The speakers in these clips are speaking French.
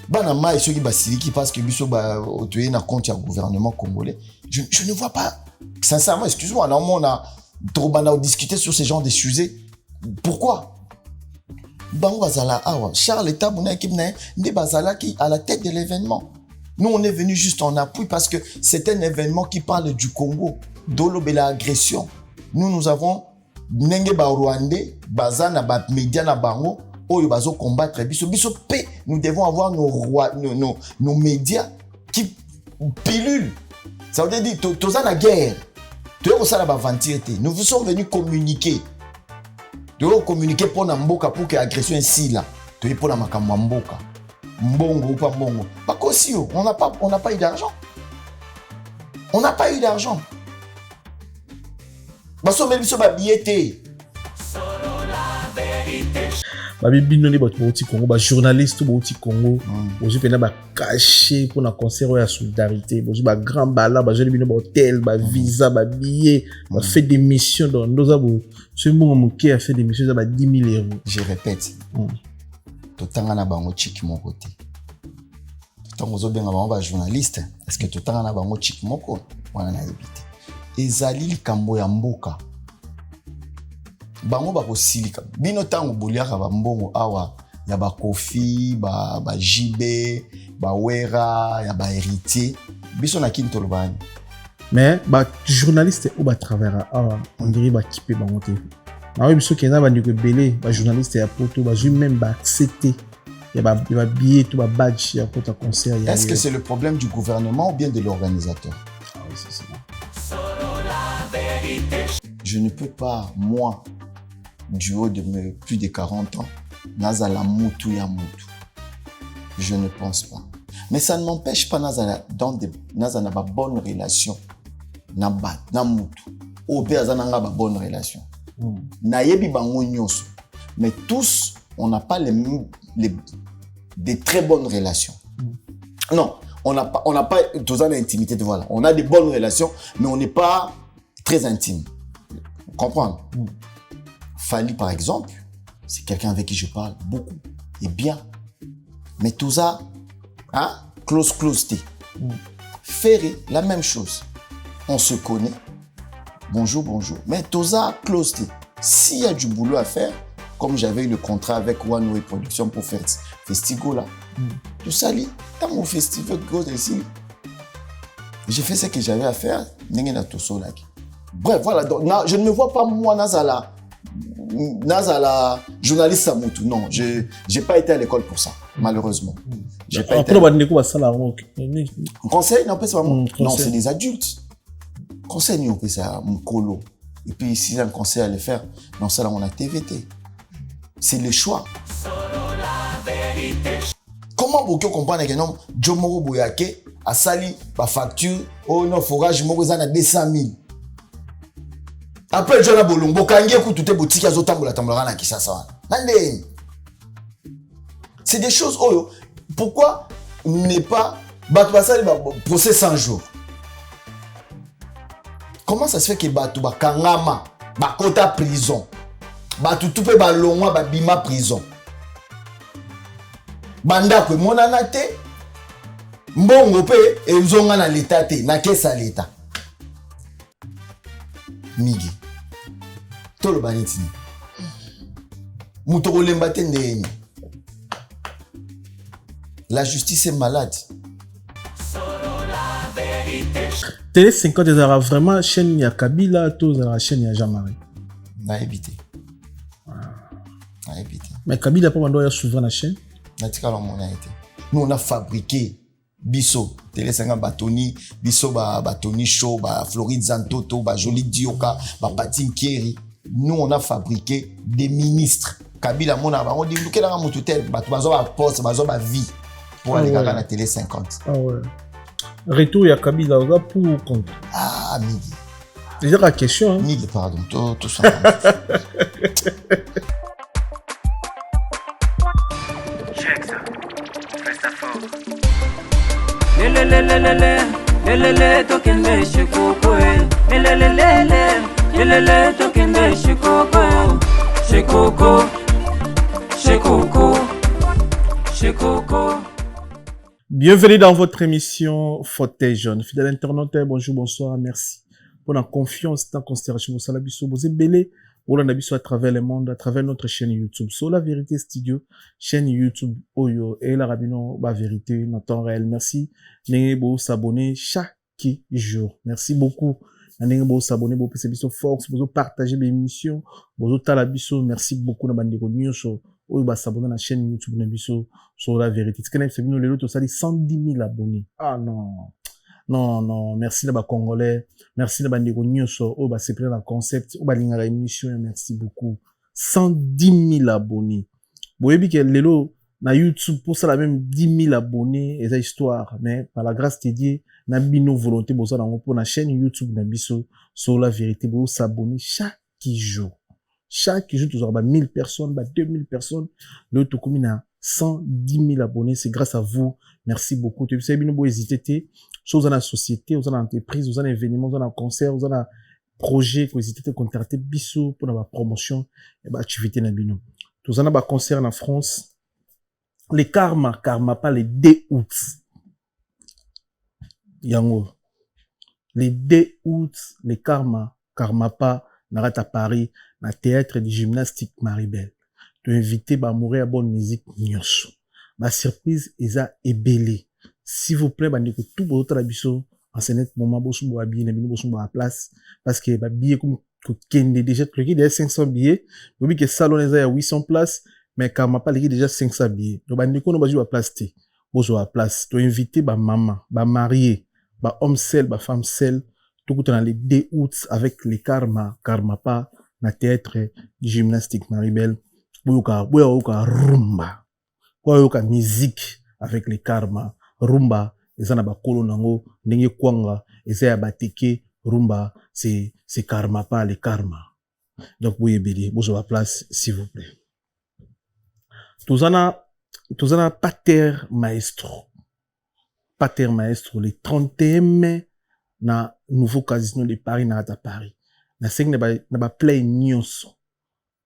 Banama et ceux qui basiliki parce que biso ba otoye na compte du gouvernement congolais. Je ne vois pas. Sincèrement, excuse-moi, là on a trop discuté sur ce genre de sujets. Pourquoi? Bango bazala awa Charles Tabuna équipe na ndi bazala qui à la tête de l'événement. Nous on est venu juste en appui parce que c'est un événement qui parle du Congo, d'olobela agression. Nous avons nenge ba Rwandais, bazana ba média na bango. Oyo combattre biso pe nous devons avoir nos médias qui pilulent. Ça veut dire tous en la guerre. Nous vous sommes venus communiquer. Nous devons communiquer pour Namboka pour que l'agression ainsi là. Tu es pour la makamamboka. Mbongo ou pas mbongo. Pas qu'aussi, on n'a pas eu d'argent. On n'a pas eu d'argent. Baso même sur ma billetté. Babino les boti Congo, ba journaliste boti Congo, bozi pena ba caché pour na concert ya solidarité, bozi ba grand bala, ba joli bino ba hôtel, ba visa, ba billet, ba fait des missions dans nos abo. Ce moment qui a fait des missions ba 10 000 €. Je répète. Totanga na bango chiki mon côté. Totanga zo benga bango ba journaliste, est-ce que totanga na bango chiki moko wana na ebité. Ezali likambo ya mboka. Bango ba kosilika bino tango boliaka ba mbongo awa ya ba Kofi ba JB ba Wera ya ba héritier biso na kinto lobani mais ba journaliste ou ba travers awa on dirait ba kipe bango te na biso kena ba ndiko belé ba journaliste ya poto ba ju même ba accepter ya ba billet tout ba badge ya poto concert. Est-ce que c'est le problème du gouvernement ou bien de l'organisateur? Ah oui, c'est ça. Je ne peux pas moi du haut de mes plus de 40 ans, nazala mutu ya mutu. Je ne pense pas. Mais ça ne m'empêche pas nazala ba bonne relation na mutu. O pe azananga ba bonne relation. Na yebi bango nyonso. Mais tous, on n'a pas des très bonnes relations. Non, on n'a pas tous en intimité, voilà. On a des bonnes relations, mais on n'est pas très intime. Vous comprenez? Fali, par exemple, c'est quelqu'un avec qui je parle beaucoup et bien. Mais tout ça, hein, close, Ferré, la même chose. On se connaît. Bonjour. Mais tout ça, close. S'il y a du boulot à faire, comme j'avais eu le contrat avec One Way Production pour faire Festigo là, tout ça, dans mon festival, j'ai fait ce que j'avais à faire. Bref, voilà. Donc, je ne me vois pas, moi, Nazala journaliste Samutu. Non, je n'ai pas été à l'école pour ça, malheureusement. J'ai pas été conseil, non, c'est des adultes. Conseil, on peut ça, mon colo. Et puis, si j'ai un conseil à le faire, non, ça, là, on a TVT. C'est le choix. Comment vous comprenez que non, Jomoro Boyake a sali la facture, oh non, forage, Morozana 200 000. Après, John Bolombo, quand il y a tout les boutiques, il y a tambola na Kisasa. C'est des choses, oh, pourquoi n'est pas, procès 100 jours? Comment ça se fait que Batu Kangama, Bakota prison, Batu Tupe Balongwa, Bima prison? Banda que mon anate, Mbongo pe, et Uzonga na l'état te, na kesa l'état. Migi. Tolo baniti. Mutoko lembate ndeni. La justice est malade. Télé 50 ezara vraiment chaîne ya Kabila, to ezara chaîne ya Jean-Marie. Na évité. Na évité. Mais Kabila pas bando ya souverain la chaîne. Na tika la mona été. Nous on a fabriqué Bisso, Télé 50 Batoni, Bisso Batoni Show, Floride Zantoto, Jolie Dioka, Patin Keri. Nous on a fabriqué des ministres. Kabila mona on dit que la motutel, bazo ba poste, bazo ba vie pour aller à la Télé 50. Ah ouais. Retour ya Kabila va pour ou contre? Ah midi. C'est la question hein. Midi pardon, tout ça. Check ça. Fais ça fort. Lelelelele tokende shikoko lelelelele tokende shikoko shikoko shikoko chez Coco. Bienvenue dans votre émission Fauteuil Jaune. Fidèle internaute, bonjour, bonsoir, merci pour la confiance dans la considération. Vous savez, vous êtes belé, vous l'avez à travers le monde, à travers notre chaîne YouTube. Sur la vérité studio, chaîne YouTube Oyo et la rabino, la vérité, notre temps réel. Merci. N'ayez beau s'abonner chaque jour. Merci beaucoup. N'ayez beau s'abonner, beau PCBiso Fox, beau partager l'émission, beau talabiso. Merci beaucoup, Nabandiko News. Ou bah s'abonner à la chaîne YouTube Nabiso sur la vérité. Ce qu'on a fait nous les autres ça dit 110 000 abonnés. Ah non, merci les Congolais, merci les bandits nyonso ou bah c'est plein dans concept ou bah linga émission merci beaucoup. 110 000 abonnés. Vous voyez que les lots na YouTube pour ça la même 10 000 abonnés et ça histoire mais par la grâce de Dieu na bino volonté boza dans pour la chaîne YouTube Nabiso sur la vérité pour s'abonner chaque jour. Chaque jour, tu auras 1000 personnes, 2000 personnes. Le tout comme il a 110 000 abonnés. C'est grâce à vous. Merci beaucoup. Tu sais, bien, vous hésitez. Soit vous avez la société, vous avez l'entreprise, vous avez l'événement, vous avez un concert, vous avez un projet, vous hésitez à contacter Bissou pour la promotion et l'activité na bino. Vous avez un concert en France. Les karma pas les 2 août. Yango. Les 2 août, les karma pas. Narata Paris, na théâtre de gymnastique Maribel. Tu invité ba mourir à bonne musique nyonso. Ma surprise eza ebele. S'il vous plaît, bandeko tout votre abisso en scène moment bosu bo habillé na bino bosu bo à place parce que ba billet comme kende déjà le qui déjà 500 billets, oui que salon eza ya 800 places mais quand m'a pas le déjà 500 billets. Donc bandeko no bazu à place té. Bosu à place. Tu invité ba maman, ba marié, ba homme seul, ba femme seule. Tout dans les 2 août avec les karma pas, na théâtre gymnastique Maribel, boyoka rumba, boyoka musique avec les karma, rumba, eza na bakolo nango, ndenge kwanga, eza ya bateke, rumba, c'est karma pas les karma. Donc, boye bélier, bozo la place, s'il vous plaît. Tozana pater maestro, le 31 mai, na nouveau casino de Paris na Paris na seng na ba play nyonso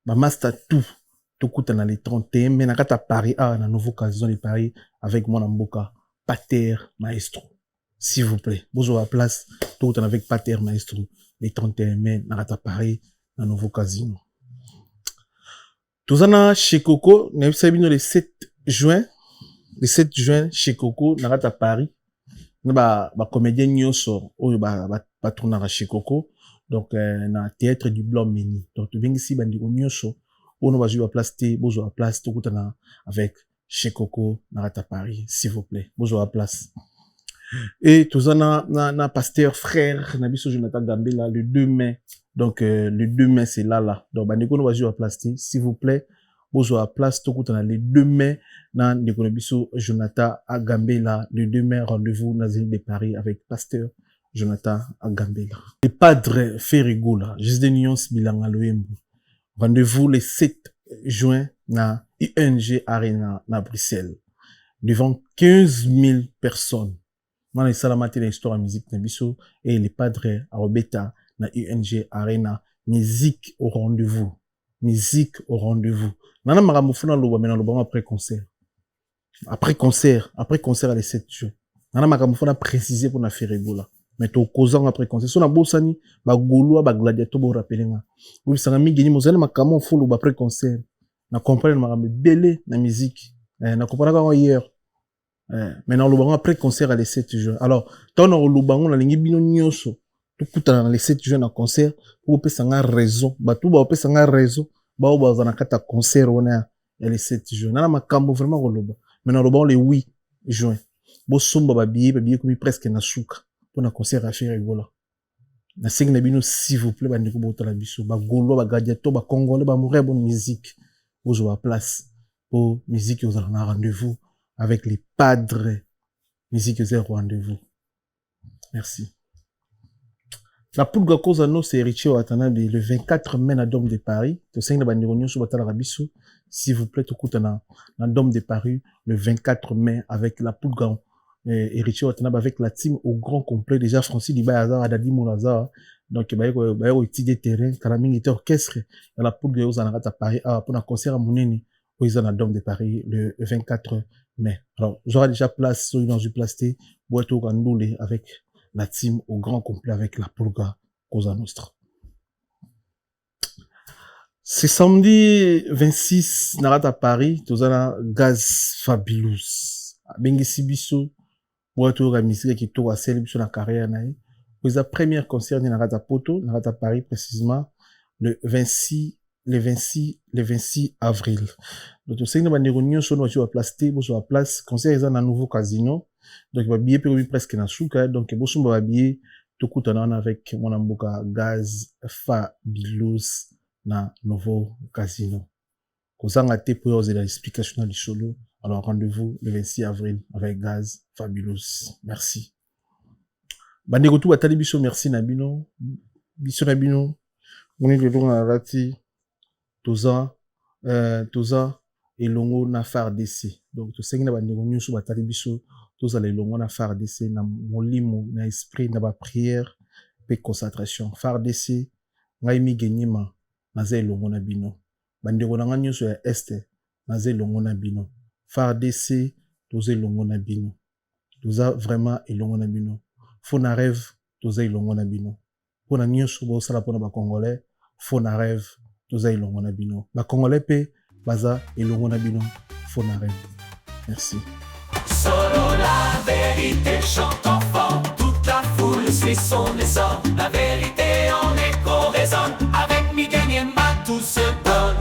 ba master tout kuta na le 31 mais na kata Paris na nouveau casino de Paris avec mon mboka Pater Maestro s'il vous plaît bozo la place tout avec Pater Maestro le 31 mai na kata Paris na nouveau casino tozana chez Coco na sabino le 7 juin chez Coco na kata Paris ba comédien nyonso oyo ba tournera chez Coco donc na théâtre du Blanc Meni donc tu viens ici bandi nyonso on va jouer à place té bozo à place tout na avec chez Coco na à Paris s'il vous plaît bozo à place et tout ça na pasteur frère na biso Jonathan Gambela le 2 mai donc le 2 mai c'est là donc bandi on va jouer à place té s'il vous plaît bozo à place tout na le 2 mai na ndeko biso Jonathan Agambela le 2 mai rendez-vous dans l'île de Paris avec pasteur Jonathan Agambela. Le padre Ferrigola, juste des nuances bilanga loembo. Rendez-vous le 7 juin na UNG Arena na Bruxelles devant 15 000 personnes. Dans les salamati de l'histoire de musique na biso et le padre Arobeta na UNG Arena musique au rendez-vous. Musique au rendez-vous. Nana maramufuna loba mena loba après concert. Après concert à les 7 juin. Nana makamufuna préciser pour na Ferrigola. Mais to causant après concert. So na bosani ba goloa ba gladiateur bo rappelinga. Vous sanga migeni mozana makamo fulu ba après concert. Na comprendre makambe belé na musique. Na comprendre quand hier. Maintenant loba après concert à les 7 juin. Alors, tant na lobango na lingi bino nyonso. Tout kutana na les 7 juin na concert pour pesanga raison. Ba tout ba pesanga raison. Ba oba na kata concert on les 7 juin. Nana makambo vraiment roloba. Maintenant loba le 8 juin. Bo somba ba billet comme presque na souka. Pour un concert à faire rigola. Na sing na bino s'il vous plaît bandeko bota la biso ba golo ba gadiato ba congolais ba mourir bonne musique aux à place pour musique aux en rendez-vous avec les padres musique aux rendez-vous. Merci. La poule cause à nous c'est Richie Watanabe le 24 mai na Dôme de Paris. To sing na bandeko nyonso batala rabiso s'il vous plaît to kutana na Dôme de Paris le 24 mai avec la poule Héritier Watanabe avec la team au grand complet déjà Francis Libayaza Adadi Moulaza donc bayo étudier terrain Kalaming était orchestre et la poule aux anarata Paris pour un concert à Mouneni Poison à Dôme de Paris le 24 mai. Alors, j'aurai déjà place, sur une place T, Boito Gandoulé avec la team au grand complet avec la Pulga Cosa Nostra. C'est samedi 26 narat à Paris, tozana Gaz Fabulous. Bengi Sibiso, Boito Gamisiri qui tourne à célébrer la carrière naïe. Pour la première concert de narat à Poto, narat à Paris précisément le 26 avril. Donc, tu sais, nous avons réunion sur notre place T, sur la place, concert est un nouveau casino. Donc, il va billet presque na souka. Donc, il va billet, tout coup, avec mon amboka Gaz Fabulous na nouveau casino. Comme ça, on a été pour l'explication du solo. Alors, rendez-vous le 26 avril avec Gaz Fabulous. Merci. Bandeko tout batali biso, merci Nabino. Biso Nabino. On est de long à rati. Toza et longo na FARDC. Donc, tu sais que nous avons une sur batali biso. Toza les longo na FARDC. Na molimo, na esprit, na ba prière, pe concentration. FARDC, ngaimi genyima, na ze longo na bino. Bandeko na nganyo sur este, na ze longo na bino. FARDC, toza longo na bino. Toza vraiment et longo na bino. Faut na rêve, toza longo na bino. Pour na nyo sur bo sala pour na ba congolais, faut na rêve. Toza ilongo na bino. Ba Congolais pe, baza ilongo na bino. Faut na rêve. Merci. Solo la vérité chante enfant. Toute la foule suit son essor. La vérité en écho résonne. Avec Miguel Niema, tout se donne.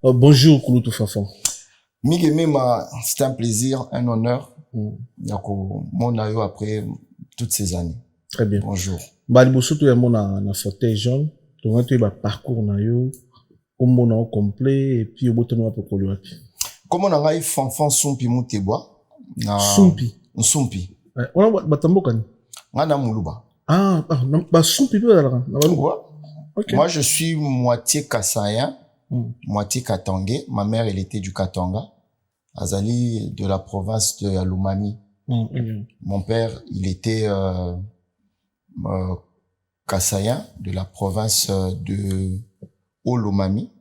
Oh, bonjour, Kouloutou Fafon. Miguel Niema, c'est un plaisir, un honneur. Mon aïe après toutes ces années. Très bien. Bonjour. Baliboso, tu es mon na fauteuil jaune. Tu as un parcours na yo. Comme on a complet et puis au bout de nous pour coller. Comment on a eu fanfan sumpi muteboa na sumpi on a batamboka ni ngana muluba ba sumpi pe là OK. Moi je suis moitié kassayen moitié katangais. Ma mère elle était du Katanga, azali de la province de Lomami. Mon père il était kassayen de la province de Olomami,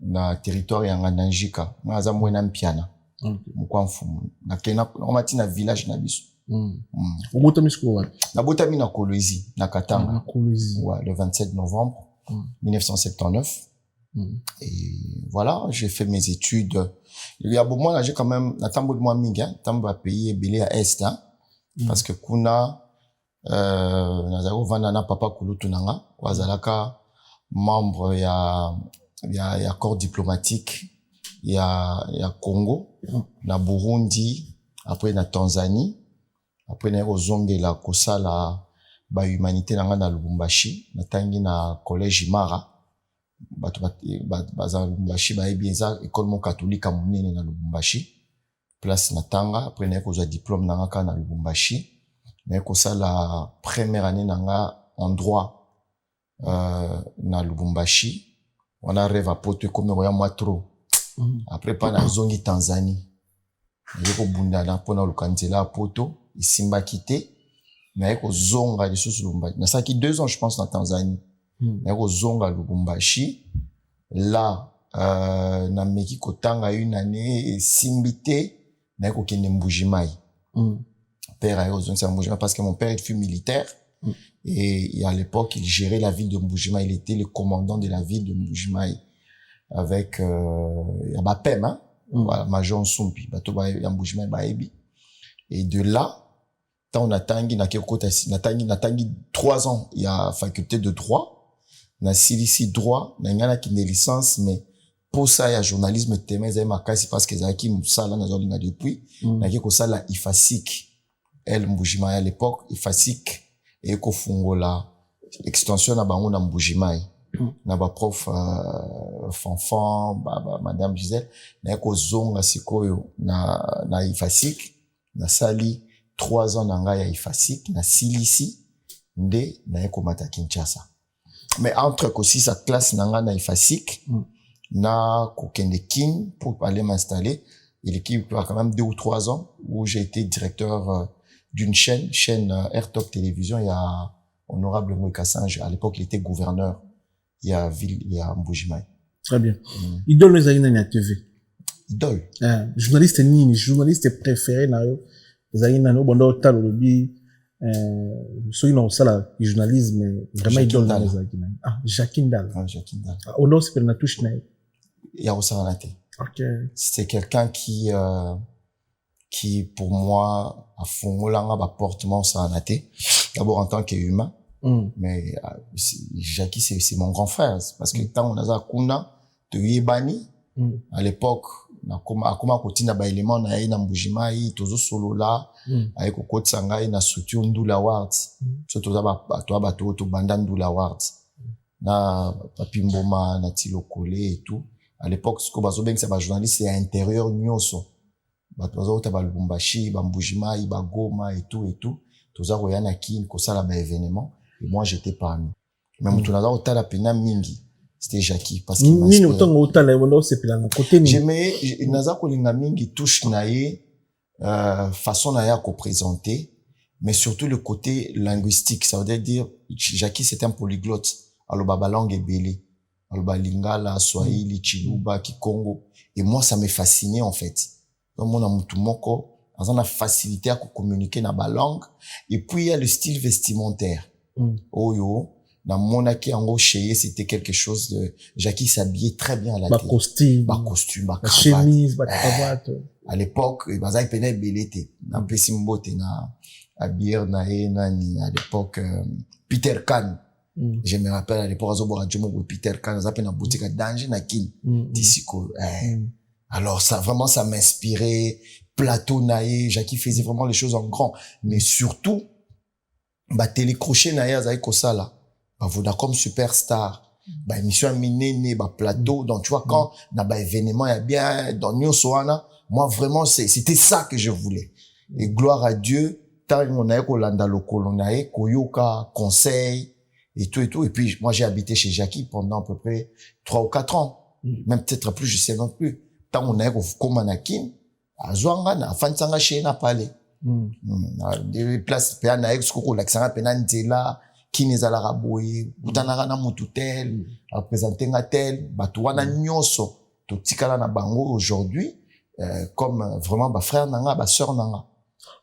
na territoire ya Nanjika. Na za mwena mpiana. Mkwamfu. Na kena, on mati na village na biso. Obotami sko wa? Na botami na Kolwezi, na Katanga. Na Kolwezi. Ouais, le 27 novembre 1979. Et voilà, j'ai fait mes études. Il y a beaucoup moi, j'ai quand même, na tambo de moi mingi, tambo a payé belé à Est, hein. Parce que kuna, nazaro vanana papa kulutu nanga, wazalaka, membre il y a corps diplomatique il y a Congo na Burundi après na Tanzanie après na ozongela kosala ba humanité nanga na Lubumbashi na tangi na collège Imara bato baza Lubumbashi ba ebieza école mon catholique monene na Lubumbashi place na tanga après na kozwa diplôme nanga ka na Lubumbashi na kosala première année nanga en droit na Lubumbashi on a rêve à Poto comme on y a moi trop après pas na zongi Tanzanie yeko bunda na pona lukanzela Poto isimba kité na yeko zonga les sous Lubumbashi na ça qui 2 ans je pense na Tanzanie na yeko zonga Lubumbashi là na meki kotanga une année et simbité na yeko kende Mbujimai père a zonga Mbujimai parce que mon père il fut militaire. Et à l'époque, il gérait la ville de Mbujimai. Il était le commandant de la ville de Mbujimai avec Yabapem, hein, voilà, Major Nsumpi, Batoba Mbujimai Baebi. Et de là, tant on a tangi na tangi 3 ans, il y a faculté de droit, na silisi droit, na ngana qui ne licence mais pour ça il y a journalisme témé za makasi parce que zaki musala na zolinga depuis, na ki ko sala ifasik. Elle Mbujimai à l'époque, ifasik et ko fungola extension na bango na Mbujimai na ba prof fanfan madame Gisèle na ko zonga sikoyo na ifasik na sali 3 ans na nga ya ifasik na silisi nde na ko mata Kinshasa mais entre aussi sa classe na nga na ifasik na ko kende king pour aller m'installer il équipe quand même 2 ou 3 ans où j'ai été directeur d'une chaîne Airtop Télévision. Il y a honorable Moïka Sange. À l'époque, il était gouverneur. Il y a Mbujimai. Très bien. Idole les aïna na TV. idole. Journaliste nini, journaliste préféré na yo. Ezali na no bondo talo lobi so ino sala journalisme vraiment idole na ezaki na. Jackie Ndala. Jackie Ndala. On a aussi na touche na. Ya osanate. OK. C'est quelqu'un qui pour moi a fongolanga ba portement sanate. D'abord en tant qu'humain. Mais Jackie c'est mon grand frère parce que tant on a kuna de yebani à l'époque na koma kotina ba élément na na mbujimai tozo solo là avec kokotsa ngai na structure Ndula Awards so toza ba to banda Ndula Awards na Papi Mboma na Tilo Kole et tout à l'époque ce que bazo ben c'est ba journaliste à intérieur nyonso ba tozo ta ba Lubumbashi ba mbujimai ba Goma et tout toza royana kin ko sala ba événement et moi j'étais parmi même tout naza otala pena mingi c'était Jackie parce qu'il m'a nini otango otala wanda osepela na côté ni j'aimais naza kolinga mingi touche na ye façon na ya ko présenter mais surtout le côté linguistique ça veut dire Jackie c'était un polyglotte aloba ba langue ebele aloba lingala swahili chiluba kikongo et moi ça me fascinait en fait donc mon amutu moko azana facilité à communiquer na ba langue et puis il y a le style vestimentaire oyo na monaki ango chez c'était quelque chose de Jackie s'habillait très bien à la télé ba costume ba chemise ba cravate à l'époque bazai pena belete na pesi mbote na habillé na nani à l'époque Peter Kahn je me rappelle à l'époque azo boka jomo Peter Kahn za pena boutique à danger na kin disiko alors ça vraiment ça m'inspirait plateau naé Jackie faisait vraiment les choses en grand mais surtout ba télécrochet naé azai kosala ba Vodacom Superstar ba émission minene ba plateau donc tu vois quand na ba événement ya bien dans Nyosoana moi vraiment c'était ça que je voulais et gloire à Dieu tant on a kolanda lokolo naé koyoka conseil et tout et puis moi j'ai habité chez Jackie pendant à peu près 3 ou 4 ans même peut-être plus je sais même plus tant on a komanakin azwanga na fansanga chez na palais des places pe na ex koko l'accent pe na nzela kinezala raboye utanaka na mututel représenter ngatel batu wana nyonso to tikala na bango aujourd'hui comme vraiment ba frère nanga ba sœur nanga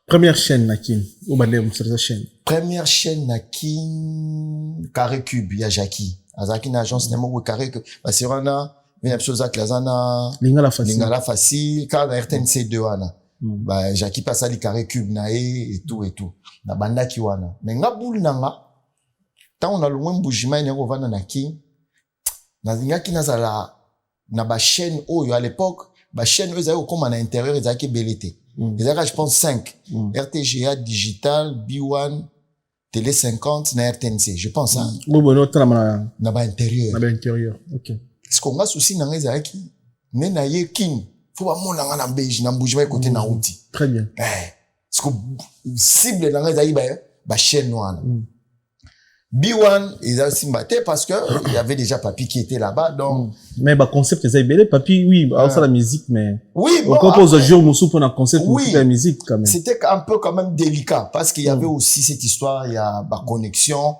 première chaîne nakin ou ba le sur chaîne première chaîne nakin Carré Cube ya Jackie azaki na agence nemo ko Carré que ba sirana une chose à klazana lingala facile car na RTNC 2 wana ba Jackie passa li Carré Cube nae et tout na banda ki wana mais nga boule nanga tant on a loin mbujima ina ko vana na king na zingaki nazala na ba chaîne oyo à l'époque ba chaîne oyo comme na intérieur ezaki belité ezaka je pense 5 RTGA digital B1 Télé 50 na RTNC je pense hein bon na ba intérieur OK ce qu'on a souci na ezaki ne na ye king faut ba mona nga na beige na mbujima côté na outi très bien ce que cible na ezaki ba chaîne wana B1 ils ont simbaté parce que il y avait déjà Papi qui était là-bas donc mais bah concept c'est belé Papi oui ça la musique mais oui bon, on compose jour musu pour un concept pour la musique quand même c'était un peu quand même délicat parce qu'il y avait aussi cette histoire il y a la connexion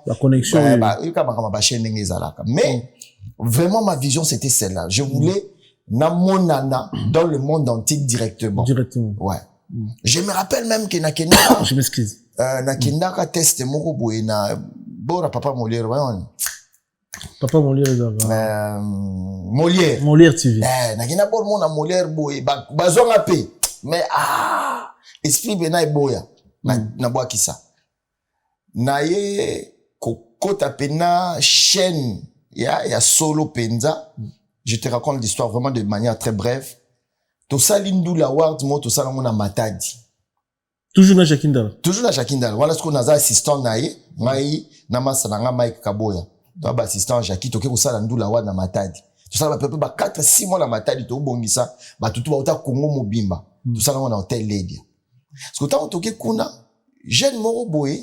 mais vraiment ma vision c'était celle-là je voulais na monana dans le monde entier directement ouais je me rappelle même que nakenda je m'excuse nakenda ka test moko boye na bora papa Molière papa Molière Molière TV nakenda bor mona Molière boye bazonga pe mais esprit bena eboya na boa kisa na ye kokota pena chaîne ya solo penza je te raconte l'histoire vraiment de manière très brève to salindu la ward mo to sala mona matadi toujours na Jackie Ndala voilà ce qu'on a assistant nae ngai na masala nga Mike Kaboya to ba assistant Jackie to ke ko sala ndula ward na matadi to sala ba pepe ba 4-6 mois na matadi to bongisa ba tutu ba uta Congo mobimba to sala mona hotel lady parce que tant to ke kuna jeune moro boy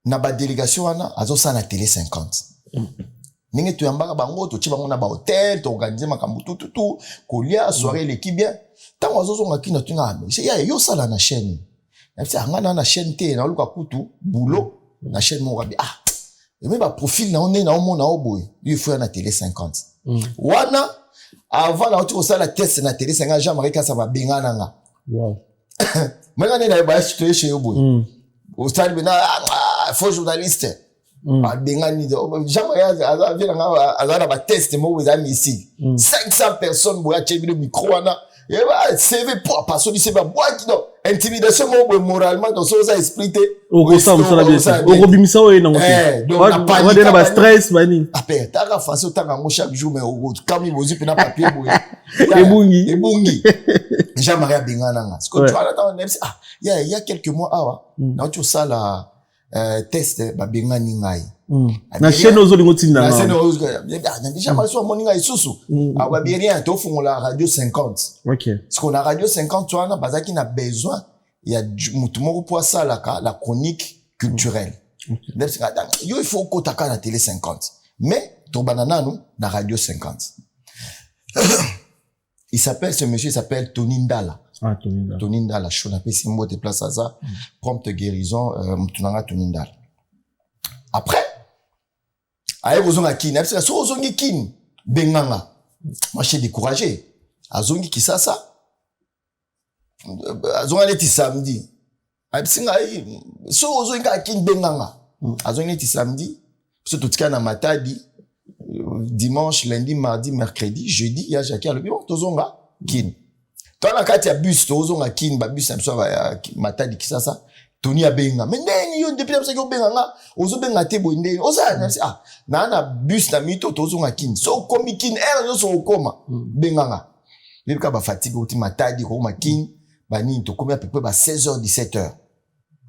na ba délégation wana azo sala télé 50 ninge tu yambaka bango to chiba mona ba hotel to organiser makambo tout kolia soirée l'équipe bien tant ozo nga kina tunga c'est ya yo sala na chaîne c'est anga na chaîne té na luka kutu boulot na chaîne mo rabi et même ba profil na on est na mona oboy il faut na télé 50 wana avant na tu ça la test na télé c'est Jean-Marie Kassa ba bengana nga Wow. Maintenant na ba situé chez yo boy au stade bena faux journaliste ba bengani Jean-Marie vient nga azana ba test mo vous amis ici 500 personnes boya chebi le micro wana et bah CV pour personne ici ba boîte non intimidation mo moralement dans ça expliquer au ça la bien au robimisa o ina ngote donc na panique na ba stress bani après ta façon ta ngo chaque jour mais au comme il vous pena papier boy ebungi Jean-Marie bengana nga parce que tu as dans il y a quelques mois na tu ça la test ba bengani ngai na chaîne ozo lingoti na na chaîne ozo déjà mal so moninga isusu ba bien rien to fungola radio 50 OK parce qu'on a radio 50 tu as bazaki na besoin il y a mutu moko pour ça la chronique culturelle il faut kotaka na télé 50 mais to banana nous na radio 50 ce monsieur il s'appelle Tony Ndala. Tony Ndala, je n'appelle si moi des places à ça, prompte guérison, Mtunanga Tony Ndala. Après, aïe, vous avez kin, c'est la chose, vous avez kin, benganga. Moi, je suis découragé. Azongi qui ça? Azongi samedi. Aïe, c'est aïe, so, vous avez kin, benganga. Azongi samedi, c'est tout ce qu'il y a dans ma tadi. Dimanche, lundi, mardi, mercredi, jeudi, il y a Jacques le bureau, tozonga kin. Toi na kati ya bus tozonga kin ba bus amso ba matadi kisasa Tony abenga. Mais ndeni yo depuis ça ko benga nga, ozo benga te bo ndeni. Oza na bus na mito tozonga kin. So komi kin yo so koma benga nga. Lebika ba fatigue uti matadi ko ma kin ba nini to komi à peu près ba 16h 17h.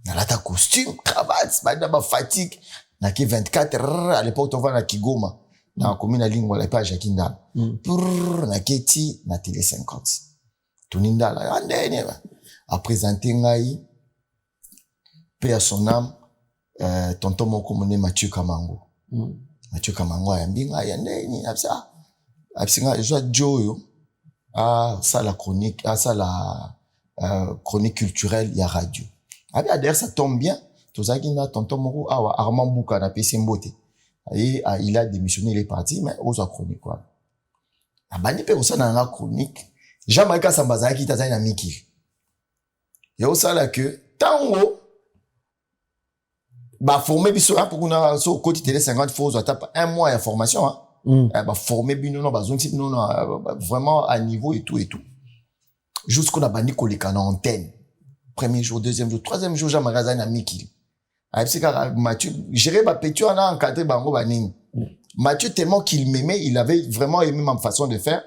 Na lata costume, cravate, ba fatigue na ki 24 à l'époque on va na Kigoma. Na commune na lingua la page ya Kindala. Na keti na télé 50. Tony Ndala andene a présenté ngai paix à son âme tonton moko mone Mathieu Kamango. Mathieu Kamango ya mbinga ya ndeni absinga joa joyo ça la chronique ça la chronique culturelle ya radio. Abi d'ailleurs ça tombe bien tozaki na tonton moko Armand Bouka na PC Mbote. Et il a démissionné, il est parti, mais aux chroniques, quoi. La bande pe ça dans la chronique. Jean-Marie Kassa Mbazaki tazai na miki. Ya ça là que tango ba former biso pour qu'on a so côté télé 50 faut tape un mois de formation ba former bino no bazon type non vraiment à niveau et tout jusqu'on a bandi koleka na antenne. Premier jour, deuxième jour, troisième jour Jean-Marie Kassa na miki. Mathieu, gérer ma pétu en a encadré bango baning. Mathieu, tellement qu'il m'aimait, il avait vraiment aimé ma façon de faire.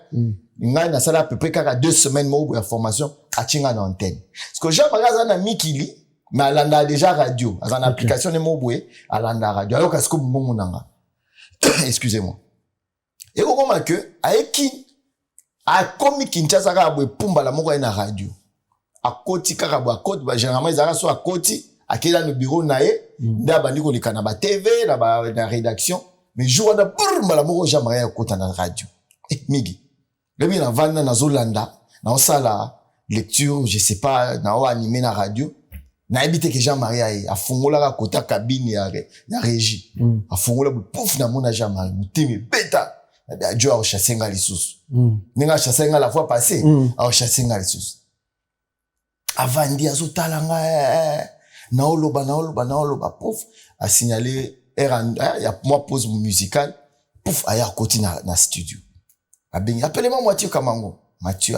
Il a ça à peu près 2 semaines pour la formation à Tinga dans l'antenne. Parce que Jean-Marie Kassa na mikili, mais elle a déjà radio. Elle a une application de mobile, elle a radio. Alors qu'est-ce que mon nanga? Excusez-moi. Et au moment que, aeki, a komi Kinshasa ka pumba la moko na radio. A koti kaka a koti, généralement ils arrêtent à koti. Akela no bureau nae nda bandi ko likana ba TV na rédaction mais jour na brr la moko Jean-Marie kota na radio migi le mi na vanda na Zolanda na sala lecture je sais pas na o animé na radio na habité que Jean-Marie a fungola ka kota cabine ya régie a fungola pouf na mona Jean-Marie mutimi beta a Dieu a chassé nga lisusu ninga chassé nga la fois passée a chassé nga lisusu avandi azotala nga naoloba, pouf, a signalé, il y a moi pause musicale, pouf, a côté na studio. Appelez-moi Mathieu Kamango. Mathieu,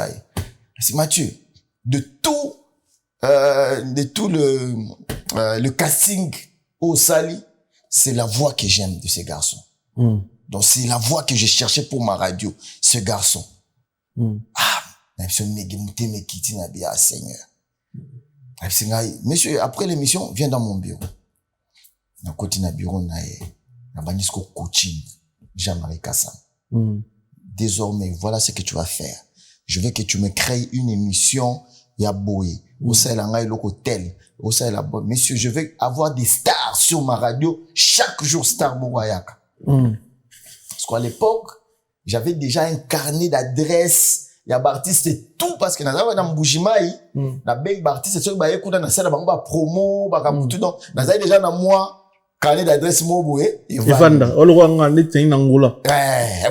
c'est Mathieu. De tout le casting au Sali, c'est la voix que j'aime de ces garçons. Donc, c'est la voix que je cherchais pour ma radio, ce garçon. Seigneur. Monsieur, après l'émission, viens dans mon bureau. Na côté na bureau na bandisco coaching Jean-Marie Kassa. Désormais, voilà ce que tu vas faire. Je veux que tu me crées une émission ya boy. Au sein la l'hôtel, au sein la bonne. Monsieur, je veux avoir des stars sur ma radio chaque jour star Bouyaka. Parce qu'à l'époque, j'avais déjà un carnet d'adresses. Il y a artiste et tout parce que dans Mbujimai na big artiste c'est que ba écoute na sala bango ba promo ba kamutu donc na déjà na moi carnet d'adresse moboué et vanda o le wanga net en Angola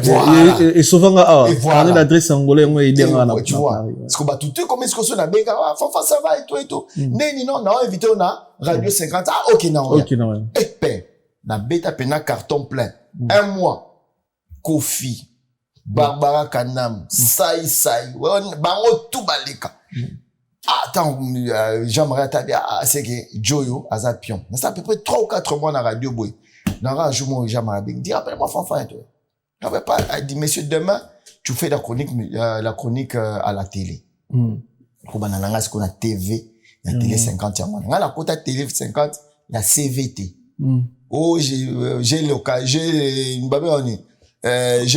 voilà et souvent et voilà. carnet d'adresse angolais on aider na tu vois parce que bah tout comme est-ce que ça na benga fa ça va et tout neni non non invité on a radio 50 ah OK non et père na beta pena carton plein un mois Kofi Barbara Kanam sai bango tout baleka attends Jean-Marie Tabia c'est que Joyo Azapion c'est à peu près 3 ou 4 mois dans radio boy dans un jour moi Jean-Marie dit appelle-moi Fanfan toi j'avais pas dit monsieur demain tu fais la chronique à la télé ko banana ce qu'on a TV la télé 50 ya moi la quota télé 50 il y a CVT oh j'ai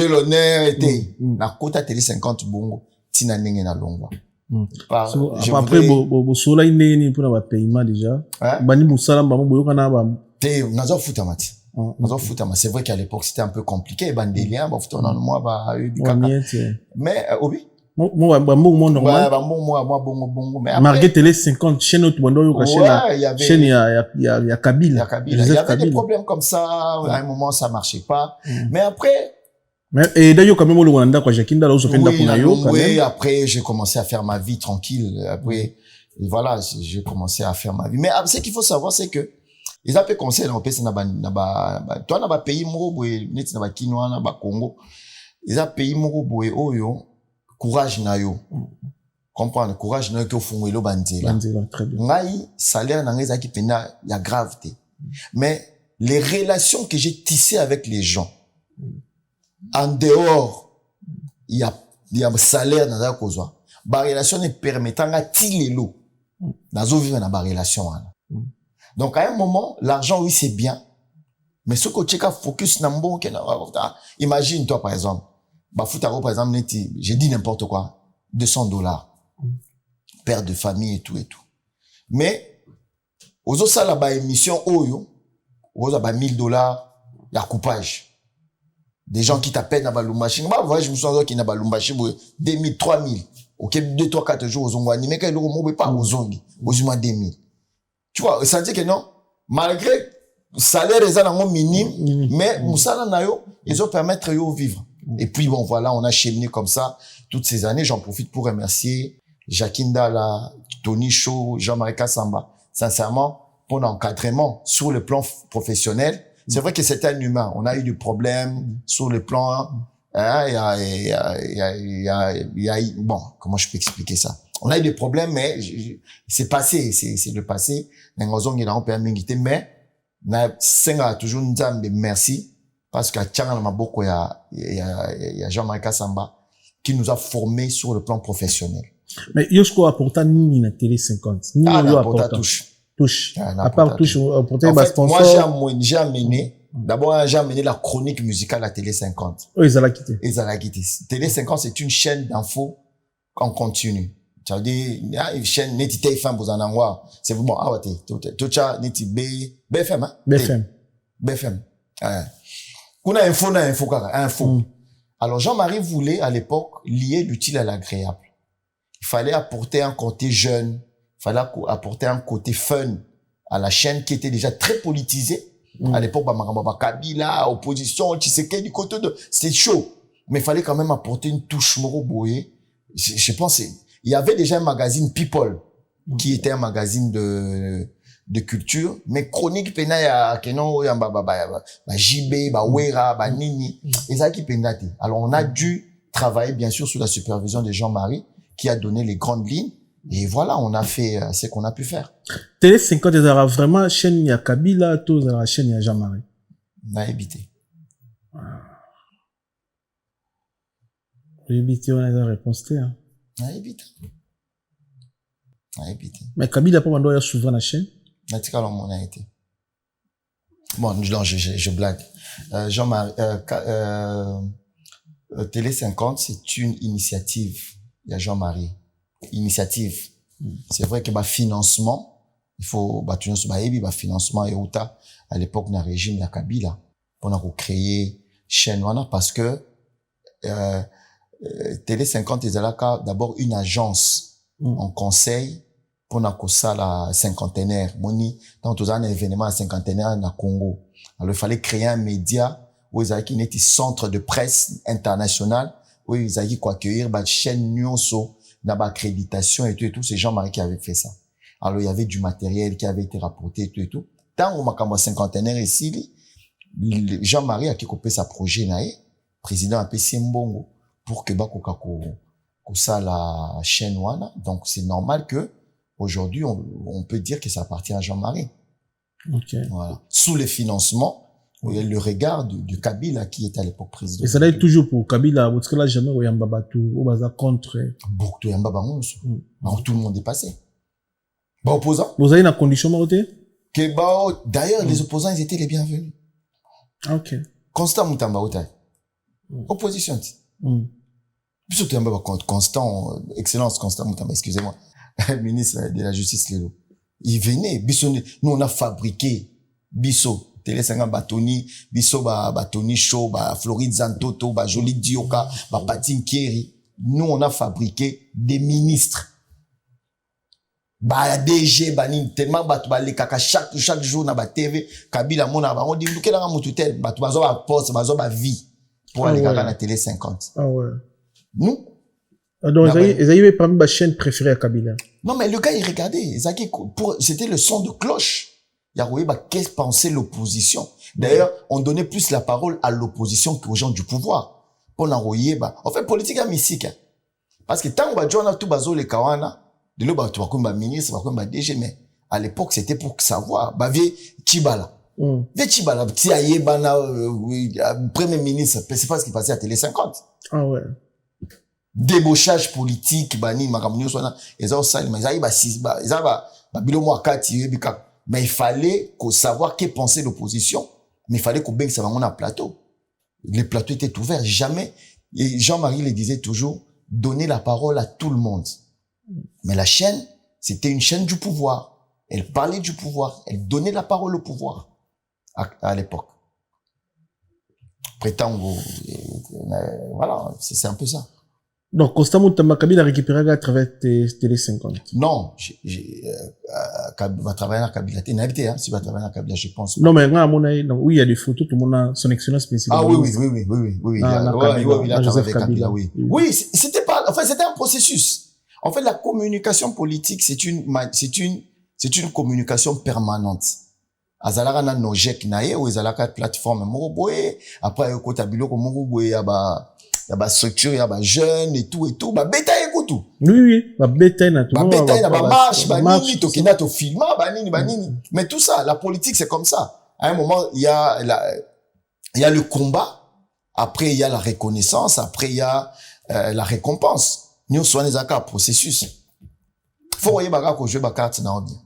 l'honneur été na quota télé 50 bongo tina ndenge na longwa après sola indeni pour ba paiement déjà bani musala ba boyoka na ba te nazo futa mati c'est vrai qu'à l'époque c'était un peu compliqué bandélien ba futa na moi ba mais obi moi normal moi bongo mais marqué télé 50 chaîne autre bondo yo chaîne il y a Kabila il y avait des problèmes comme ça à un moment ça marchait pas mais après et d'ailleurs quand même le Rwanda quoi Jakinda là où se fait oui après j'ai commencé à faire ma vie tranquille après et voilà j'ai commencé à faire ma vie mais ce qu'il faut savoir c'est que ils appellent conseil en pays na ba toi na ba pays moko boy net na ba Kinois na ba Congo ils appellent pays moko boy oyo courage na yo comprendre courage na yo ke fungwelo banzela très bien ngai salaire na ngai zaki pena ya gravité mais les relations que j'ai tissées avec les gens en dehors il y a salaire dans la cause ba relation ne permettant à tilelo nazo vivre na ba relation donc à un moment l'argent oui c'est bien mais ce que tu as focus na mbonke na imagine toi par exemple ba futaro par exemple neti j'ai dit n'importe quoi $200 père de famille et tout mais ozo sala ba émission oyo ozo ba $1000 ya coupage des gens qui t'appellent na balumbashi ba voyage muso qui na balumbashi 2000 3000 OK 2 3 4 jours aux ongwani mais quand le mo pas aux ongi aux 2000 tu vois ça dit que non malgré salaire les en minime mais musala na yo ils ont permettre yo vivre et puis bon voilà on a cheminé comme ça toutes ces années j'en profite pour remercier Jakinda la Tony Show Jean-Marie Kassamba sincèrement pour l'encadrement sur le plan professionnel. C'est vrai que c'était un humain. On a eu des problèmes sur le plan, bon, comment je peux expliquer ça? On a eu des problèmes, mais c'est passé, c'est le passé. Mais, a toujours une merci, parce qu'à Tchanga, il y a Jean-Marie Kassamba, qui nous a formés sur le plan professionnel. Mais, Yosko apporta ni na télé 50. Ni apporta touche. À part touche, apporter en fait, moi, j'ai amené, d'abord, j'ai amené la chronique musicale à Télé 50. Oh, ils allaient quitter. Télé 50, c'est une chaîne d'infos en continu. Ça veut dire, il y a une chaîne, neti TF1, vous en avez voir. C'est bon, ah, ouais, tout ça, neti BFM, hein? BFM. On a info. Alors, Jean-Marie voulait, à l'époque, lier l'utile à l'agréable. Il fallait apporter un côté jeune, il fallait apporter un côté fun à la chaîne qui était déjà très politisée. À l'époque, Kabila, opposition, Tshisekedi, du côté de, c'était chaud. Mais il fallait quand même apporter une touche moroboye. Je pense, il y avait déjà un magazine People, qui était un magazine de culture, mais chronique pena ya kenon ya JB, Wera, Nini, et ça qui penate. Alors on a dû travailler bien sûr sous la supervision de Jean-Marie, qui a donné les grandes lignes. Et voilà, on a fait ce qu'on a pu faire. Télé 50, ils aura vraiment chaîne ya Kabila, tous la chaîne ya Jean-Marie. On a évité. Évité, on a la réponse, hein. On a évité. Mais Kabila, pas mandou, il y a souvent la chaîne. On a été. Bon, non, je blague. Jean-Marie, Télé 50, c'est une initiative. Il y a Jean-Marie. Initiative. C'est vrai que financement, il faut financement et outa à l'époque d'un régime de Kabila pour créer chaîne parce que Télé 50 ils ont d'abord une agence en conseil pour ça la cinquantenaire moni dans tous un événement à cinquantenaire na Congo alors il fallait créer un média où ils avaient un centre de presse international où ils avaient quoi accueillir bah chaîne nyonso dans accréditation et tout c'est Jean-Marie qui avait fait ça. Alors il y avait du matériel qui avait été rapporté et tout. Tant au makambo cinquantenaire ici Jean-Marie a coupé sa projet naé président a payé mbongo pour que ba ça la chaîne wana. Donc c'est normal que aujourd'hui on peut dire que ça appartient à Jean-Marie. Ok. Voilà. Sous le financement le regard du Kabila qui était à l'époque président. Et ça doit être toujours pour Kabila, parce que là, jamais, il y a un babatou, au baza contre. Beaucoup, il y a un babatou. Tout le monde est passé. Bah, opposants. Vous avez une condition, Maroté? Que, bah, d'ailleurs, les opposants, ils étaient les bienvenus. Ah, ok. Constant Moutamba, opposition. Surtout un baba Constant, excellence Constant Moutamba, excusez-moi. Ministre de la Justice, Lélo. Il venait, nous, on a fabriqué, Bisso. Télé 50 batoni, biso batoni show, Floride Zantoto, Jolie Dioka, Patine Keri. Nous, on a fabriqué des ministres. DG, tellement les kaka chaque jour na TV, Kabila mona on dit que la mututel, bazo ba poste, bazo ba vie pour aller kaka na télé 50. Ah ouais. Nous. Donc ils avaient parmi ma chaîne préférée à Kabila. Non mais le gars il regardait, c'était le son de cloche. Il y a qu'est-ce que pensait l'opposition. D'ailleurs, on donnait plus la parole à l'opposition qu'aux gens du pouvoir. Pour l'envoyer, en fait, politique est mystique. Parce que tant qu'on a tout bazo les kawana, de l'eau, tu vas comme ministre, tu vas comme DG, mais à l'époque, c'était pour savoir, vieux Chibala. Vieux Chibala, si aïe, premier ministre, c'est pas ce qui passait à Télé 50. Ah ouais. Débauchage politique, bani, makamunyo, ils ont ça, ils ont bilo mwakati, mais il fallait savoir qu'est pensait l'opposition. Mais il fallait qu'on baigne ça dans un plateau. Les plateaux étaient ouverts. Jamais. Et Jean-Marie le disait toujours, donner la parole à tout le monde. Mais la chaîne, c'était une chaîne du pouvoir. Elle parlait du pouvoir. Elle donnait la parole au pouvoir. À l'époque. Prétend, voilà, c'est un peu ça. Donc, constamment, Kabila a récupéré à travers Télé 50. Non, va travailler à Kabila. T'es invité, hein, si va travailler à Kabila, je pense. Non, mais, oui, il y a des photos, tout le monde a son excellence principale. Ah oui. Il a travaillé à Kabila, oui. Oui, c'était pas, enfin, c'était un processus. En fait, la communication politique, c'est une communication permanente. Azalara na nojek na ye, ou azalaka plateforme, moroboé, après, kota biloko moroboé, y'a structure, y'a jeune et tout, bêta écoute tout. Oui, bêta na tout. Bêta na marche, nini, tokina to filma, nini. Mais tout ça, la politique, c'est comme ça. À un moment, il y a le combat, après, il y a la reconnaissance, après, il y a la récompense. Nous sommes les accords, processus. Faut voyer baga ko jouer carte na bien.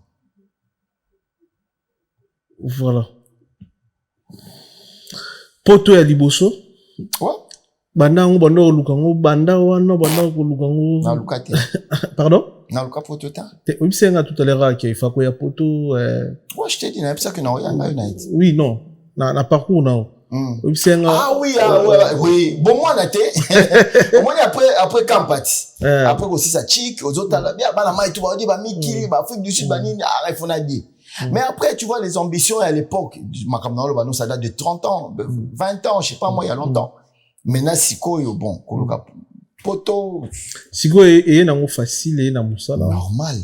Voilà. Poto ya liboso. Ouais. Banda lukango banda lukango. Na lukate. Pardon? Na luka poto ta. Oui, c'est tout à l'heure qu'il faut qu'il y a poto. Ouais, je t'ai dit, ça que non, oui, non. Na parcours non. Oui, c'est oui. Bon moi na té. Moi après campati. Après aussi ça chic, aux autres là bien bana mai tout va dire ba Mikili, ba Afrique du Sud, ba nini, il faut na dire. Mais après, tu vois, les ambitions à l'époque, ça date de 30 ans, 20 ans, je sais pas moi, il y a longtemps. Maintenant, Siko, bon, poto. Siko est facile, et normal.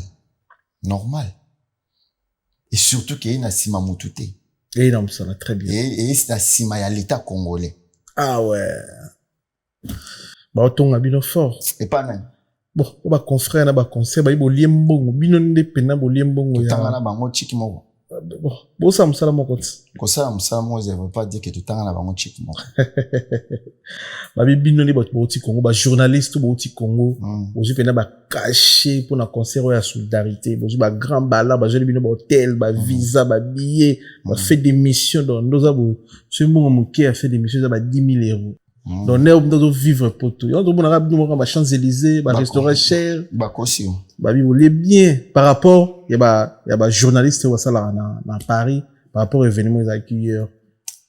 Et surtout qu'il y a Sima Moutouté. Et très bien. Et c'est Sima, il y a l'État congolais. Ah ouais. Bah, on a bien fort. Et pas même. Bon, on va confrère na ba conseil ba ibo liembongo bino nde pena bo liembongo ya tanga na bango chiki moko bon ça musala moko ko ça musala moko ça veut pas dire que tanga na bango chiki moko ba bino ni bo ti Congo ba journaliste bo ti Congo ozu pena ba caché pour na concert ya solidarité bozu ba grand bala ba jeli bino ba hôtel ba visa ba billet ba fait des missions dans nos abo ce mbongo moké a fait des missions ba 10 000 €. Donc, on doit vivre pour tout. On doit Champs-Élysées, restaurant cher. Vivre bien. Par rapport, il y a journaliste qui sont là, à Paris, par rapport aux événements des accueilleurs.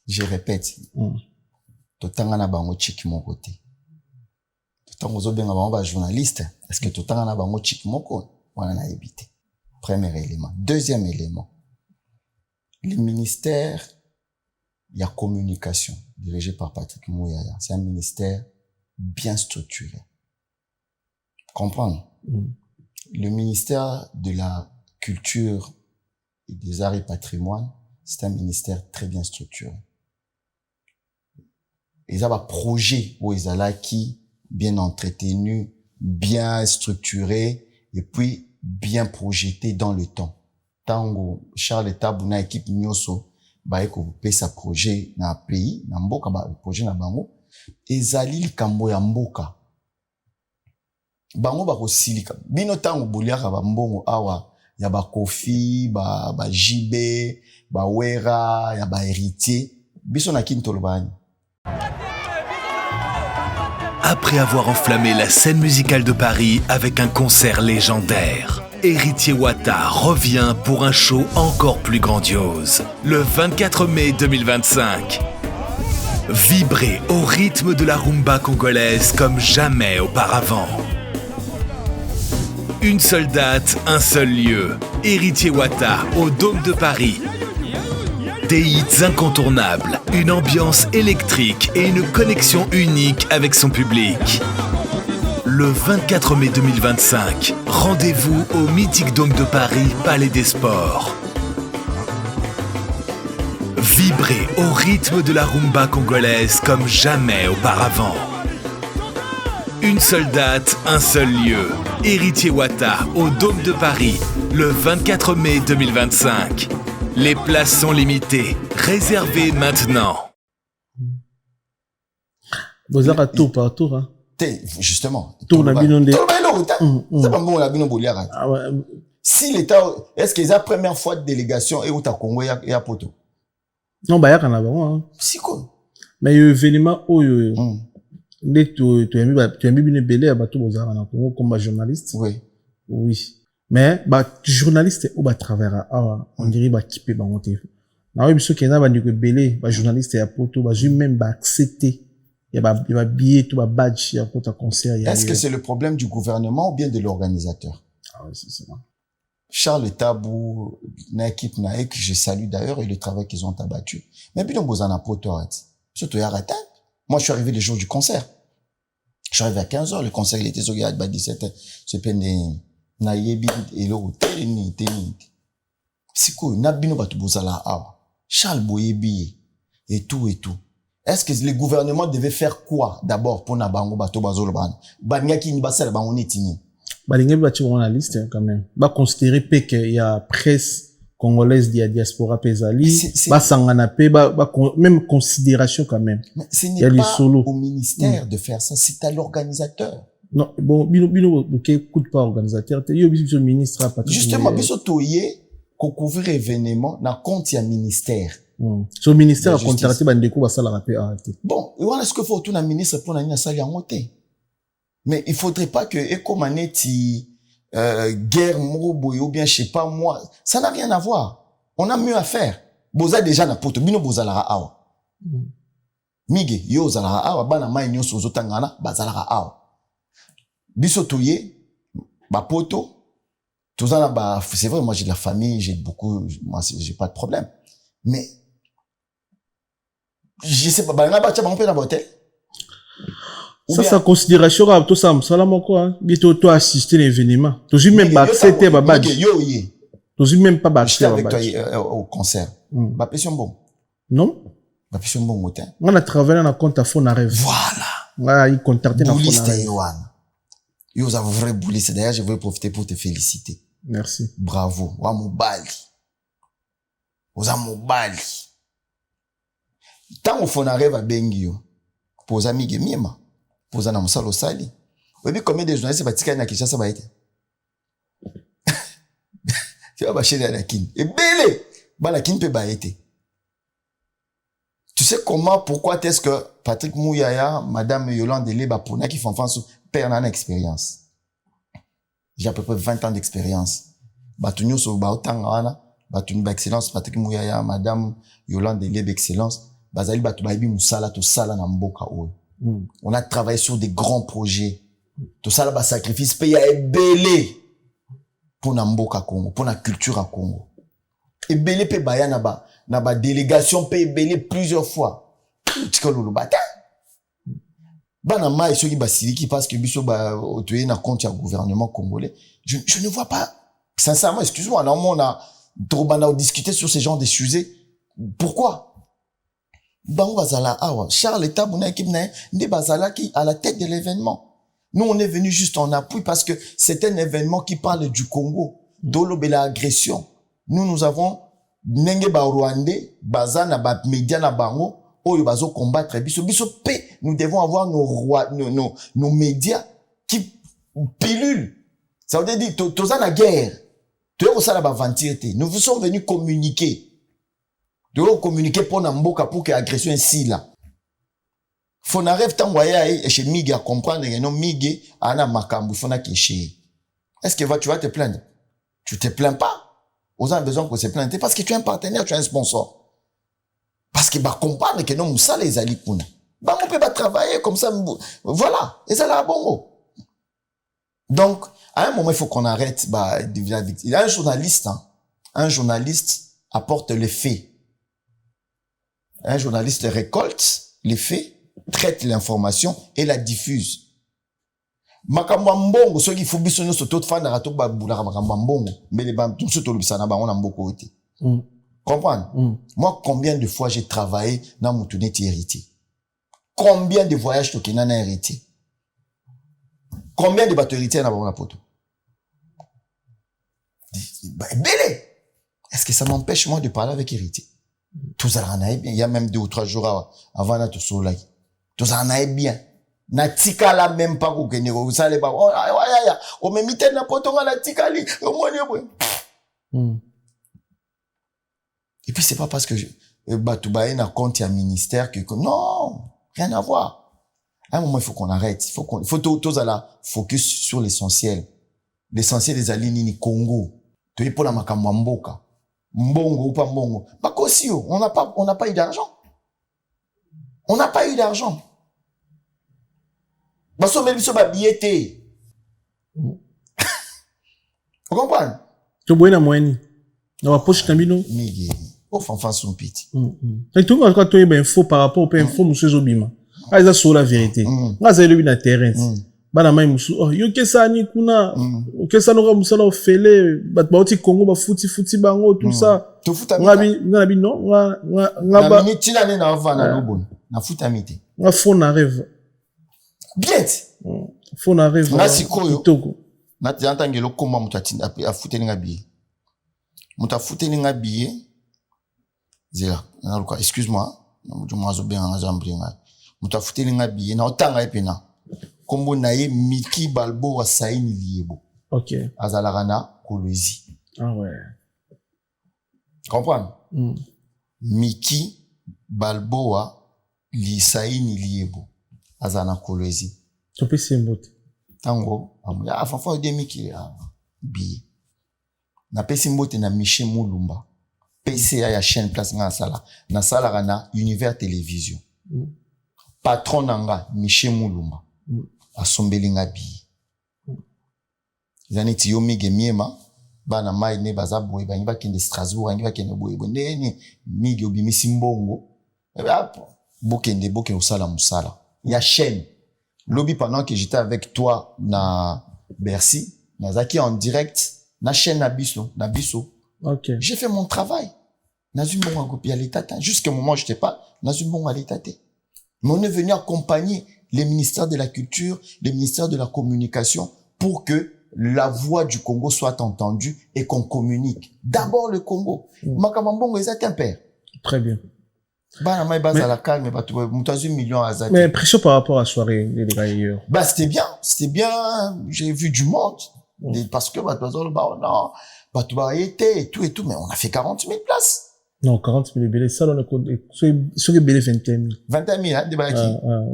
Je répète. Tout le temps, on a un chic mon côté. Tout le temps, on a un journaliste. Est-ce que tout le temps, on a un chic mon côté? On a évité. Premier élément. Deuxième élément. Le ministère il y a communication, dirigé par Patrick Mouyaya. C'est un ministère bien structuré. Comprendre? Le ministère de la Culture et des Arts et Patrimoine, c'est un ministère très bien structuré. Ils ont un projet où ils ont qui bien entretenu, bien structuré et puis bien projeté dans le temps. Tango Charles Tabu na équipe Nyoso ba eko pesa projet na pays na mboka ba projet na bango ezali likambo ya mboka bango ba kosilika bino tango boliaka ba mbongo awa ya ba Kofi ba JB ba Wera ya ba héritier biso na kintolobani. Après avoir enflammé la scène musicale de Paris avec un concert légendaire, Héritier Wata revient pour un show encore plus grandiose. Le 24 mai 2025. Vibrez au rythme de la rumba congolaise comme jamais auparavant. Une seule date, un seul lieu. Héritier Wata au Dôme de Paris. Des hits incontournables, une ambiance électrique et une connexion unique avec son public. Le 24 mai 2025, rendez-vous au mythique Dôme de Paris, Palais des Sports. Vibrez au rythme de la rumba congolaise comme jamais auparavant. Une seule date, un seul lieu. Héritier Wata au Dôme de Paris, le 24 mai 2025. Les places sont limitées. Réservez maintenant. Vous avez tour par tour, hein? Justement. Tour na bino de. C'est pas bon la bino boliara. Si l'État, est-ce que c'est la première fois de délégation et où t'as Congo et à Poto? Non, bah, y'a qu'un avant, hein. Si quoi? Mais il y a un événement où, tu as mis une belle à bateau aux arts en Congo comme journaliste. Oui. Oui. Mais, bah, journaliste, ou bah, travers, on dirait, bah, qui peut, bah, monter. Non, il y a qui n'a pas dit que belé, bah, journaliste et à poto, bah, j'ai même, bah, accepté. Il y a billet, tout, bah, badge, il y a un concert. Est-ce que c'est le problème du gouvernement ou bien de l'organisateur? Ah oui, c'est ça. Charles Tabou, na équipe naïque, je salue d'ailleurs et le travail qu'ils ont abattu. Mais puis, on a un poto, surtout, arrête. Moi, je suis arrivé le jour du concert. Je suis arrivé à 15h, le concert, il était sur 17h. C'est peine na yebi elo teni siko na bino batu bozala awa Charles Boyebi et tout. Est-ce que le gouvernement devait faire quoi d'abord pour na bango bato bazolo banya ki ni basala bango netini balingi bati journaliste quand même ba considérer que il y a presse congolaise de la diaspora pesali ba sangana pe ba même considération quand même. Mais ce n'est pas au ministère de faire ça, c'est à l'organisateur. Non, bon, ok, écoute pas organisateur, t'es yo le ministre à partir. Justement, biso toye ko couvrir événement na compte ya ministère. So ministère a contracté bandeko ba sala rapé arrêté. Bon, est-ce que faut tout na ministre pour na nya sala ngoté. Mais il faudrait pas que ekomaneti guerre moboyo ou bien je sais pas moi, ça n'a rien à voir. On a mieux à faire. Boza déjà na poto bino bozala awa. Mige yo zala awa bana mai nyoso zotangana bazala awa. Biso touye, ba poto, tout ça là, c'est vrai, moi j'ai de la famille, moi j'ai pas de problème. Mais, je sais pas, bah, on peut dans l'hôtel. Ça, c'est considération, tout ça, ça là, quoi, hein. Toi, assister l'événement. Tu même pas accepté, bah, badge. Tu même pas badge. J'étais avec toi, au concert. Bah, pression bon. Non? Bah, pression bon, motin. On a travaillé dans un compte à fond, à rêve. Voilà. Ouais, il contactait dans le fond. Yo, vous avez vrai boulot. D'ailleurs, je veux profiter pour te féliciter. Merci. Bravo. Wa mobali. Oza mobali. Tant au fond arrive à Bengio. Pour os amis miema. Pour os amis salo sali. Vous voyez combien de journalistes batika na Kinshasa ba été. Tu vas bâcher la kin. Et belé. Ba la kin peut ba été. Tu sais comment, pourquoi est-ce que Patrick Mouyaya, Madame Yolande Leba Pona qui font face perd une expérience. J'ai à peu près 20 ans d'expérience. Batunyo so baotangana, batuni ba excellence Patrick Mouyaya, Madame Yolande Leba excellence, bazali batu baibi musala to sala na mboka o. On a travaillé sur des grands projets. Tout ça là ba sacrifice paya ebele pour na mboka Congo, pour na culture à Congo. Ebele pe bayana ba na ba délégation pe belé plusieurs fois. Tika lolo bata. Bana mai soki basiliki parce que biso ba otoye na compte ya gouvernement congolais. Je ne vois pas. Sincèrement, excuse-moi, non, on a trop bana discuter sur ce genre de sujets. Pourquoi? Bango bazala awa, Charles État buna équipe na ndi bazala qui à la tête de l'événement. Nous on est venu juste en appui parce que c'est un événement qui parle du Congo, dolo bela agression. Nous avons nenge ba Rwandais, bazana ba média na bango, oyo bazo combattre biso pe, nous devons avoir nos médias qui pilulent. Ça veut dire toza na guerre. Nous sommes venus communiquer. Nous devons communiquer pour Namboka pour que l'agression ici là. Faut n'arrive tant voyer chez Miguel à comprendre que non Miguel ana makambu faut na kiché. Est-ce que tu vas te plaindre? Tu te plains pas. Aux gens besoin qu'on se plainte parce que tu es un partenaire, tu es un sponsor. Parce que bah comprendre que non ça les ali kuna. Bah on peut pas travailler comme ça. Voilà, et ça là bon. Donc à un moment il faut qu'on arrête bah il y a un journaliste un journaliste apporte les faits. Un journaliste récolte les faits, traite l'information et la diffuse. Makambo mbongo soki faut biso no soto fana rato ba bulaka makambo mbongo mais les bam tout soto lubisa na bango na mboko ete. Comprendre? Moi combien de fois j'ai travaillé dans Moutouneti héritier? Combien de voyages to kenana héritier? Combien de bateaux héritiers na bango na poto? Belé. Est-ce que ça m'empêche moi de parler avec héritier? Tout ça en a bien. Il y a même 2 ou 3 jours avant notre soleil. Tout ça en a bien. Na tika la même pas ko kenero. Vous savez pas. Oh ya. O me miten na potonga na tika li. O mo Et puis c'est pas parce que Batoubaye n'a compte un ministère que non, rien à voir. À un moment il faut qu'on arrête. Il faut tous à la focus sur l'essentiel. L'essentiel des alliés ni Congo. Tu es pour la makambo mboka. Mbongo ou pas mbongo. Bah aussi, on n'a pas eu d'argent. On n'a pas eu d'argent. Bah so même so ba billetté. Vous comprenez? Tu bois na moyenne. Na wa poche tambino. Migi. Au fanfan son petit. Et tout quand tu es ben info par rapport au info monsieur Zobima. Ah ils a sur la vérité. Nga za lebi na terrain. Bana mai musu oh yo kesa ni kuna kesa no musala ofele bat bauti Congo ba futi bango tout ça to futa ngabi non nga ba minute na na vana lobon na futa mite nga fond na rêve bien fond na rêve na sikoyo toko na tantangelo komba mutati a futa ninga billet muta futa ninga billet zera na luka excuse-moi na mwazo bien na jambri nga muta futa ninga billet na otanga epena kombo naye Miki Balboa Saini Liebo. OK. Azalarana Kolwezi. Ah ouais. Comprends? Miki Balboa Saini Liebo. Azana Kolwezi. Tu peux s'emboter. Tango, ya fanfa de Miki bi. Na pesi mbote na Michel Moulumba. PCA ya chaîne place nga sala. Na sala rana Univers Télévision. Patron nanga Michel Moulumba. Asombeli nga bi. Zani ti yo mige miema bana mai ne baza boye bangi bakende Strasbourg bangi bakende boye bonene mige obimisi mbongo bokende usala musala ya chaîne lobby pendant que j'étais avec toi na Bercy nazaki en direct na chaîne na biso OK. J'ai fait mon travail na une bonne copie à l'état jusqu'au moment où j'étais pas na une bonne à l'état mais on est venu accompagner les ministères de la culture, les ministères de la communication pour que la voix du Congo soit entendue et qu'on communique. D'abord le Congo. Makamambongo est un père. Très bien. Mais pression par rapport à la soirée des ailleurs. Bah c'était bien. J'ai vu du monde. Parce que et tout, mais on a fait 40 000 places. Non, 40 000 billets, ça, on a sur les billets 21 000. 21 000, hein, des billets.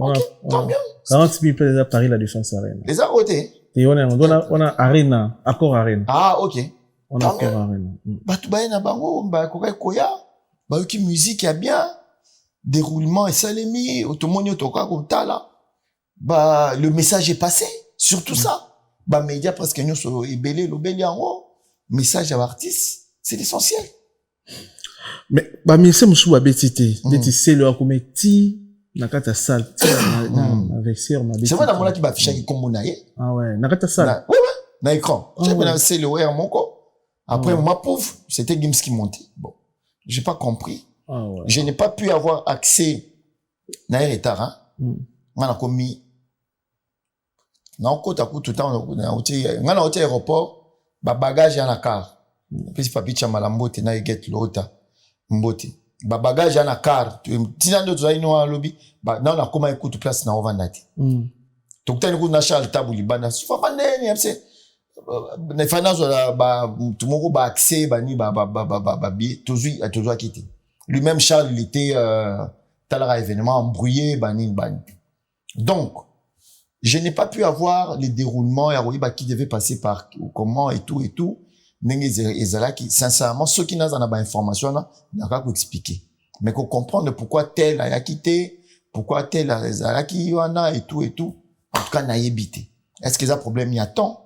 Ok, tant bien. 40 000 places à Paris, la Défense Arena. Les a votés. Et on a Arena, Accord Arena. Ah, ok. On a Accord Arena. Bah, tu vas na bango, bah, koya, bah, qui musique, y a bien, déroulement, et salemi, automonio, toka, comme ta, là. Bah, le message est passé, sur tout ça. Bah, média, presque, nous, so, ebele, l'obeli, en haut. Message à l'artiste, c'est l'essentiel. Mais, bah, mais c'est moussou, bah, bétité. C'est le comité, nakata salle, avec serre, ma c'est vrai, dans mon là qui va afficher qui combo naïe. Ah ouais, nakata salle. Ouais, dans l'écran. J'ai bien c'est le ouais, mon corps. Après, ma pauvre, c'était Gims qui montait. Bon. J'ai pas compris. Ah ouais. Je n'ai pas pu avoir accès, naïe retard, hein. On a commis, non, côte à côte, tout le temps, on a été aéroport, bah, bagage, y en a car. Puis, papi, tu as malambote, na y get l'autre, mbote. Bah, bagage, y en a car. Tu as d'autres, nous, en lobby, bah, non, on a comment écoute place, na ovandati. Donc, tu as une route nationale, tabouli, bana, soufa, bandé, ni, c'est, les finances, bah, tout le monde, bah, accès, bah, ni, bah, billet, toujours quitté. Lui-même, Charles, il était, talara événement embrouillé, bani. Donc, je n'ai pas pu avoir les déroulements, qui devait passer par comment et tout. Sincèrement, ceux qui n'ont pas d'informations, n'ont pas expliquer. Mais qu'on comprenne pourquoi tel a quitté, pourquoi tel a qui y en a et tout. En tout cas, n'a évité. Est-ce qu'il y a un problème il y a temps?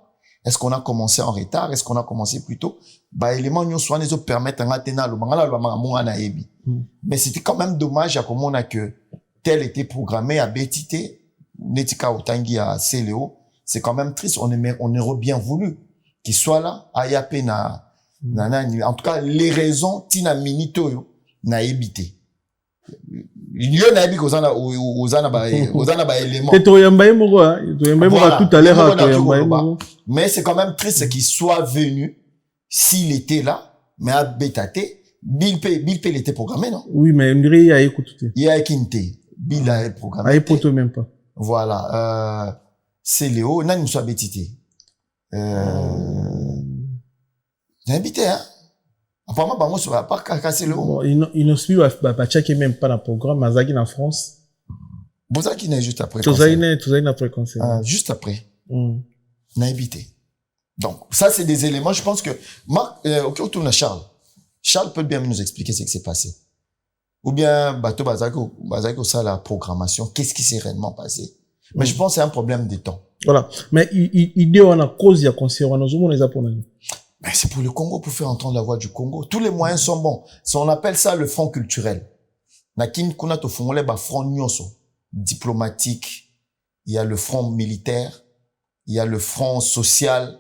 Est-ce qu'on a commencé en retard? Est-ce qu'on a commencé plus tôt? Bah, éléments, nous, soit les autres permettent un atteindre mais c'était quand même dommage à comment on a que tel était programmé à Bétité, Netika Otangi à Céléo. C'est quand même triste. On aurait bien voulu qu'il soit là, Ayape en tout cas, les raisons, Tina Minito, n'a évité. Il y en a qui aux éléments. Tout à l'heure, mais c'est quand même triste qu'il soit venu, s'il était là, mais à Bétate, Bill P, il était programmé, non? Oui, mais il y a écouté. Il y a Kinte. Bill a programmé. Il y a même pas. Voilà, c'est Léo, n'a nous soit Bétité. J'ai habité, hein? Apparemment, bah, moi, ça va pas casser le haut. Il ne suit pas checker même pas dans le programme, Mazagi en France. Bozaki n'est juste après. Tozaine après conseil. Juste après. N'a habité. Donc, ça, c'est des éléments, je pense que, Marc, on tourne à Charles. Charles peut bien nous expliquer ce qui s'est passé. Ou bien, Bato Bazaki, ça, la programmation, qu'est-ce qui s'est réellement passé. Mais je pense que c'est un problème de temps. Voilà. Mais, il dit, on a cause, il y a conseil, on a zoomé les Japonais. Ben, c'est pour le Congo, pour faire entendre la voix du Congo. Tous les moyens sont bons. On appelle ça le front culturel. Nakin kuna to fongole ba front nyonso. Diplomatique. Il y a le front militaire. Il y a le front social.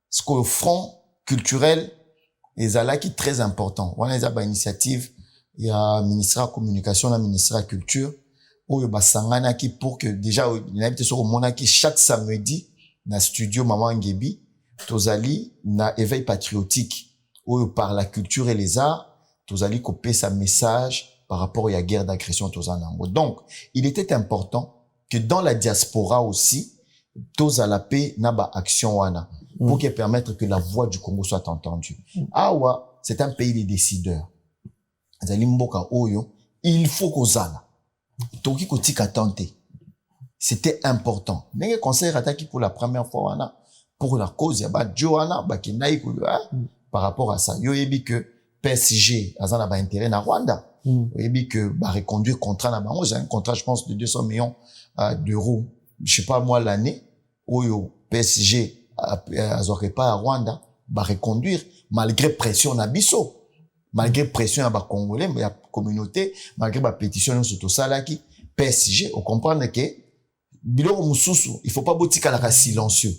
Ce que le front culturel, les ala qui très important. On a des initiatives. Il y a ministère de la communication, le ministère de la culture. Où il y a sangana qui pour que déjà, il y a une sur mona qui chaque samedi, dans le studio Maman Ngebi, Tozali, na éveil patriotique, où par la culture et les arts, Tozali copie sa message par rapport à la guerre d'agression Tozanango. Donc, il était important que dans la diaspora aussi, Tozalapé n'a pas action wana, pour qu'elle permette que la voix du Congo soit entendue. Awa, c'est un pays des décideurs. Zali mboka oyo, il faut qu'on zala. Toki kotika tante. C'était important. N'est-ce conseil rataki pour la première fois wana, pour la cause, il y a Johanna, par rapport à ça. Yo yebi que PSG, azana ba intérêt na Rwanda. Yo yebi que, reconduire contrat na ba. Moi, j'ai un contrat, je pense, de 200 millions d'euros. Je sais pas, moi, l'année, où yo, PSG, azorepa pas à Rwanda, reconduire, malgré pression na biso. Malgré pression à ba Congolais, mais la communauté, malgré la pétition sur tout ça là qui, PSG, on comprend que, biloko mususu, il faut pas botika la silencieux.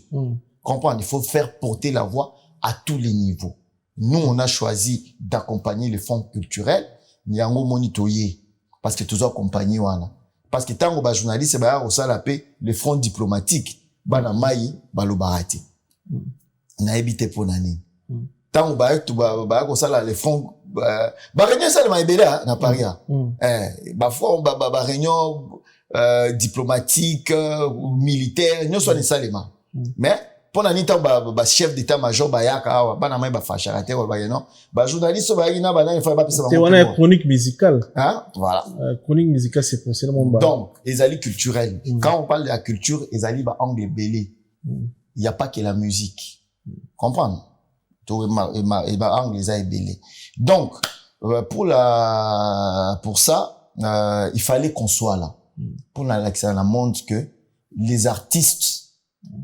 Comprendre, il faut faire porter la voix à tous les niveaux. Nous, on a choisi d'accompagner les fonds culturels, nyango monitoyer, parce que tous accompagnés wana. Parce que tant que les journalistes, au salapé, les fonds diplomatiques, bana mai, balobarati. Na évité pour nani. Tant que au sala, les fonds, réunion ça le maïbela, na Paris. Fonds, réunion, diplomatique, militaire, nous sommes les saléma. Mais, pour nani chef d'état-major bayaka bana mai facharaté non journaliste bayina bana il faut pas pisa on a chronique musicale voilà chronique musicale c'est pour ça donc les alliés culturels quand on parle de la culture les alliés anglais belé il y a pas que la musique comprendre tout anglais alliés belé donc pour ça il fallait qu'on soit là pour la montre que les artistes